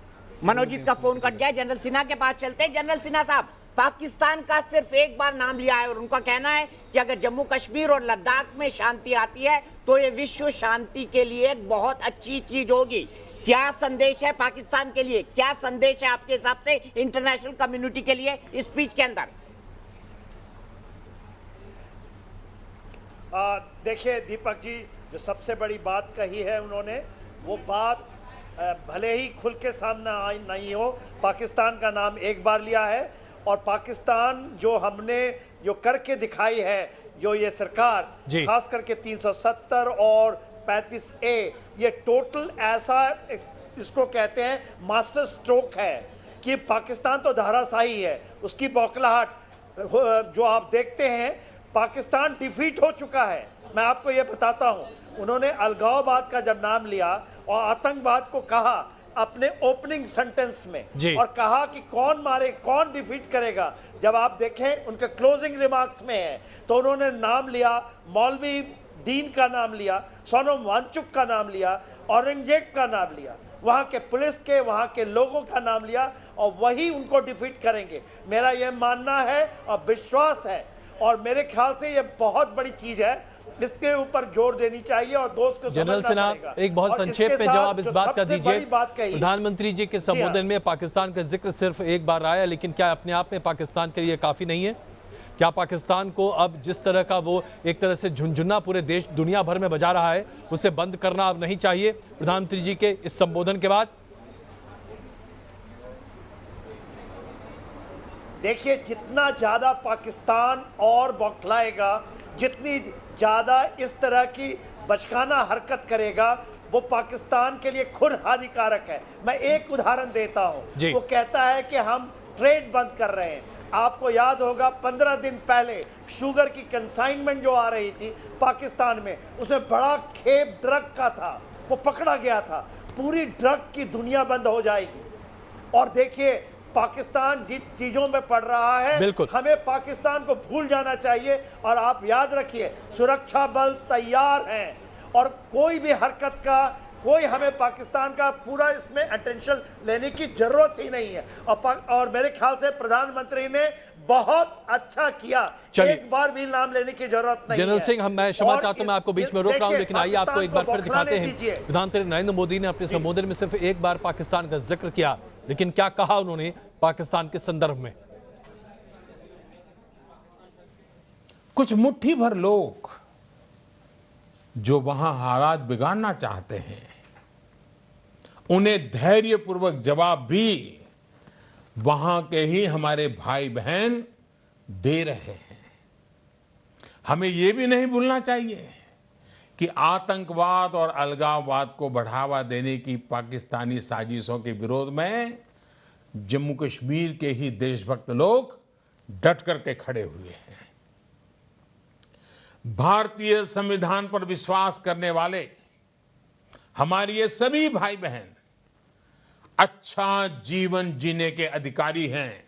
मनोजीत का फोन कट गया, जनरल सिन्हा के पास चलते हैं। जनरल सिन्हा साहब, पाकिस्तान का सिर्फ एक बार नाम लिया है और उनका कहना है कि अगर जम्मू कश्मीर और लद्दाख में शांति आती है तो ये विश्व शांति के लिए एक बहुत अच्छी चीज होगी। क्या संदेश है पाकिस्तान के लिए, क्या संदेश है आपके हिसाब से इंटरनेशनल कम्युनिटी के लिए इस स्पीच के अंदर? देखिए दीपक जी, जो सबसे बड़ी बात कही है उन्होंने, वो बात भले ही खुल के सामने नहीं हो, पाकिस्तान का नाम एक बार लिया है और पाकिस्तान जो हमने जो करके दिखाई है, जो ये सरकार खास करके 370 और 35A, ये टोटल ऐसा इसको कहते हैं मास्टर स्ट्रोक है कि पाकिस्तान तो धाराशाही है, उसकी बौखलाहट जो आप देखते हैं, पाकिस्तान डिफीट हो चुका है। मैं आपको ये बताता हूँ, उन्होंने अलगाववाद का जब नाम लिया और आतंकवाद को कहा, अपने ओपनिंग सेंटेंस जी। में और कहा कि कौन मारे, कौन डिफीट करेगा। जब आप देखें उनके क्लोजिंग रिमार्क्स में है तो उन्होंने नाम लिया, मौलवी दीन का नाम लिया, सोनम वांगचुक का नाम लिया, औरंगजेब का नाम लिया, वहाँ के पुलिस के, वहाँ के लोगों का नाम लिया और वही उनको डिफीट करेंगे। मेरा यह मानना है और विश्वास है और मेरे ख्याल से यह बहुत बड़ी चीज है, इसके ऊपर जोर देनी चाहिए और दोस्त को जनरल समझना सिन्हा, पड़ेगा। एक बहुत और संक्षेप इसके में साथ जवाब इस जो बात का सबसे दीजिए। बड़ी बात कही, प्रधानमंत्री जी के संबोधन में पाकिस्तान का जिक्र सिर्फ एक बार आया, लेकिन क्या अपने आप में पाकिस्तान के लिए काफी नहीं है? क्या पाकिस्तान को अब जिस तरह का वो एक तरह से झुनझुना पूरे देश दुनिया भर में बजा रहा है, उसे बंद करना अब नहीं चाहिए प्रधानमंत्री जी के इस संबोधन के बाद? देखिए, जितना ज्यादा पाकिस्तान और बौखलाएगा, जितनी ज्यादा इस तरह की बचकाना हरकत करेगा, वो पाकिस्तान के लिए खुद हानिकारक है। मैं एक उदाहरण देता हूं। वो कहता है कि हम ट्रेड बंद कर रहे हैं। आपको याद होगा 15 दिन पहले शुगर की कंसाइनमेंट जो आ रही थी पाकिस्तान में, उसमें बड़ा खेप ड्रग का था, वो पकड़ा गया था। पूरी ड्रग की दुनिया बंद हो जाएगी। और देखिए, पाकिस्तान जिन चीजों में पड़ रहा है, हमें पाकिस्तान को भूल जाना चाहिए। और आप याद रखिए, सुरक्षा बल तैयार हैं और कोई भी हरकत का, कोई हमें पाकिस्तान का पूरा इसमें अटेंशन लेने की जरूरत ही नहीं है। और मेरे ख्याल से प्रधानमंत्री ने बहुत अच्छा किया, एक बार भी नाम लेने की जरूरत नहीं है। जनरल सिंह, मैं क्षमा चाहता हूं, मैं आपको बीच में रोक रहा हूं, लेकिन आइए आपको एक बार फिर दिखाते हैं। प्रधानमंत्री नरेंद्र मोदी ने अपने संबोधन में सिर्फ एक बार पाकिस्तान का जिक्र किया, लेकिन क्या कहा उन्होंने पाकिस्तान के संदर्भ में? कुछ मुट्ठी भर लोग जो वहां हालात बिगाड़ना चाहते हैं, उन्हें धैर्यपूर्वक जवाब भी वहां के ही हमारे भाई बहन दे रहे हैं। हमें यह भी नहीं भूलना चाहिए कि आतंकवाद और अलगाववाद को बढ़ावा देने की पाकिस्तानी साजिशों के विरोध में जम्मू कश्मीर के ही देशभक्त लोग डट करके खड़े हुए हैं। भारतीय संविधान पर विश्वास करने वाले हमारे ये सभी भाई बहन अच्छा जीवन जीने के अधिकारी हैं।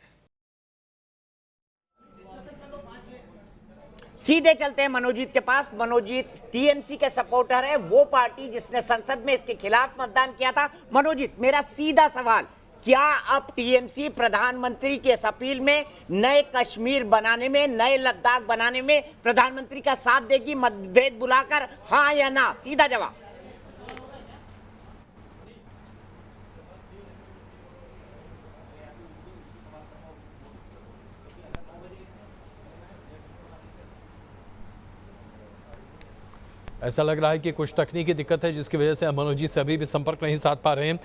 सीधे चलते हैं मनोजीत के पास। मनोजीत टीएमसी के सपोर्टर है, वो पार्टी जिसने संसद में इसके खिलाफ मतदान किया था। मनोजीत, मेरा सीधा सवाल, क्या अब टीएमसी प्रधानमंत्री की इस अपील में, नए कश्मीर बनाने में, नए लद्दाख बनाने में प्रधानमंत्री का साथ देगी मतभेद बुलाकर, हाँ या ना? सीधा जवाब। ऐसा लग रहा है कि कुछ तकनीकी दिक्कत है, जिसकी वजह से हम मनोजीत से अभी भी संपर्क नहीं साध पा रहे हैं।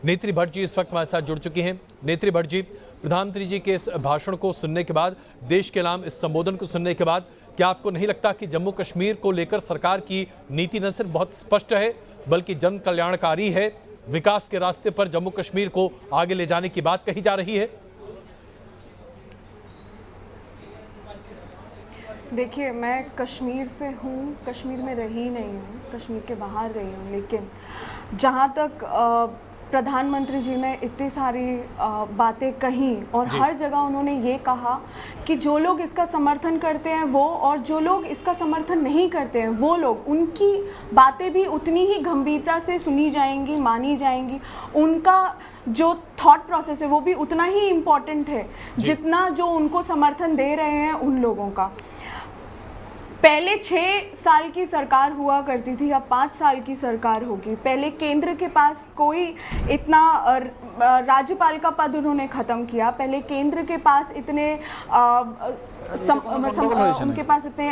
नेत्री भट्ट जी इस वक्त हमारे साथ जुड़ चुकी हैं। नेत्री भट्ट जी, प्रधानमंत्री जी के इस भाषण को सुनने के बाद, देश के नाम इस संबोधन को सुनने के बाद, क्या आपको नहीं लगता कि जम्मू कश्मीर को लेकर सरकार की नीति न सिर्फ बहुत स्पष्ट है, बल्कि जन कल्याणकारी है, विकास के रास्ते पर जम्मू कश्मीर को आगे ले जाने की बात कही जा रही है? देखिए, मैं कश्मीर से हूँ, कश्मीर में रही नहीं हूँ, कश्मीर के बाहर रही हूँ, लेकिन जहाँ तक प्रधानमंत्री जी ने इतनी सारी बातें कही और हर जगह उन्होंने ये कहा कि जो लोग इसका समर्थन करते हैं वो, और जो लोग इसका समर्थन नहीं करते हैं वो लोग, उनकी बातें भी उतनी ही गंभीरता से सुनी जाएंगी, मानी जाएंगी। उनका जो थॉट प्रोसेस है वो भी उतना ही इम्पोर्टेंट है जितना जो उनको समर्थन दे रहे हैं उन लोगों का। पहले 6 साल की सरकार हुआ करती थी, अब 5 साल की सरकार होगी। पहले केंद्र के पास कोई इतना, राज्यपाल का पद उन्होंने ख़त्म किया, पहले केंद्र के पास इतने उनके पास इतने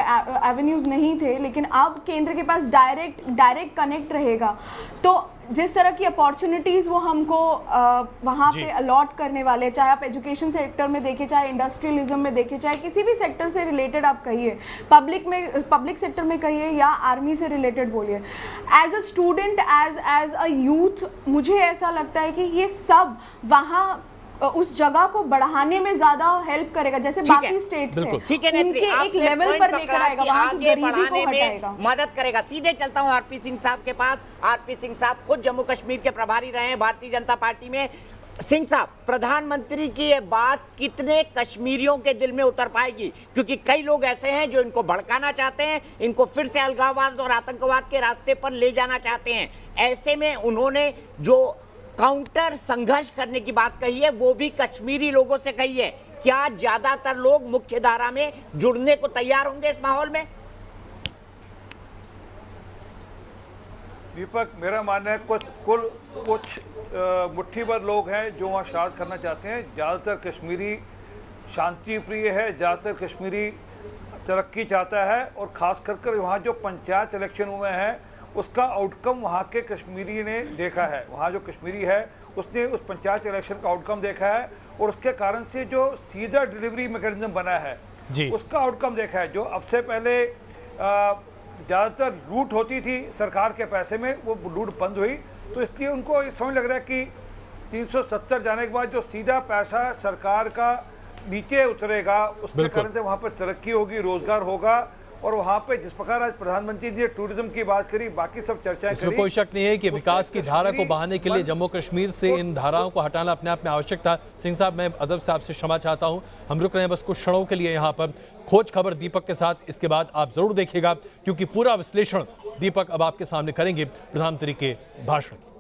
एवेन्यूज़ नहीं थे, लेकिन अब केंद्र के पास डायरेक्ट कनेक्ट रहेगा। तो जिस तरह की अपॉर्चुनिटीज़ वो हमको वहाँ पे अलॉट करने वाले, चाहे आप एजुकेशन सेक्टर में देखें, चाहे इंडस्ट्रियलिज्म में देखें, चाहे किसी भी सेक्टर से रिलेटेड आप कहिए, पब्लिक सेक्टर में कहिए या आर्मी से रिलेटेड बोलिए, as a student, as a youth, मुझे ऐसा लगता है कि ये सब वहाँ उस जगह को बढ़ाने में ज्यादा हेल्प करेगा, जैसे ठीक है, बाकी स्टेट्स हैं ठीक है नेत्री, उनके एक आपने लेवल point पर पकड़ा लेकर आएगा, कि वहां की आगे गरीबी बढ़ाने को में हटाएगा। मदद करेगा। सीधे चलता हूं आरपी सिंह साहब के पास। आरपी सिंह साहब खुद जम्मू कश्मीर के प्रभारी रहे हैं भारतीय जनता पार्टी में। सिंह साहब, प्रधानमंत्री की ये बात कितने कश्मीरियों के दिल में उतर पाएगी? क्योंकि कई लोग ऐसे हैं जो इनको भड़काना चाहते हैं, इनको फिर से अलगाववाद और आतंकवाद के रास्ते पर ले जाना चाहते हैं। ऐसे में उन्होंने जो काउंटर संघर्ष करने की बात कही है वो भी कश्मीरी लोगों से कही है। क्या ज्यादातर लोग मुख्य धारा में जुड़ने को तैयार होंगे इस माहौल में? दीपक, मेरा मानना है कुछ मुट्ठी भर लोग हैं जो वहाँ शरारत करना चाहते हैं। ज़्यादातर कश्मीरी शांति प्रिय है, ज़्यादातर कश्मीरी तरक्की चाहता है, और ख़ास कर वहाँ जो पंचायत इलेक्शन हुए हैं उसका आउटकम वहाँ के कश्मीरी ने देखा है। वहाँ जो कश्मीरी है उसने उस पंचायत इलेक्शन का आउटकम देखा है, और उसके कारण से जो सीधा डिलीवरी मैकेनिज्म बना है उसका आउटकम देखा है। जो अब से पहले ज़्यादातर लूट होती थी सरकार के पैसे में, वो लूट बंद हुई, तो इसलिए उनको ये समझ लग रहा है कि 370 जाने के बाद जो सीधा पैसा सरकार का नीचे उतरेगा उसके कारण से वहाँ पर तरक्की होगी, रोजगार होगा। और वहाँ पे जिस प्रकार आज प्रधानमंत्री जी ने टूरिज्म की बात करी, बाकी सब चर्चाएं इसमें करी, कोई शक नहीं है कि विकास की धारा को बहाने के लिए जम्मू कश्मीर से इन धाराओं को हटाना अपने आप में आवश्यक था। सिंह साहब, मैं अदब से आपसे क्षमा चाहता हूं, हम रुक रहे हैं बस कुछ क्षणों के लिए यहाँ पर। खोज खबर दीपक के साथ, इसके बाद आप जरूर देखिएगा क्योंकि पूरा विश्लेषण दीपक अब आपके सामने करेंगे प्रधानमंत्री के भाषण।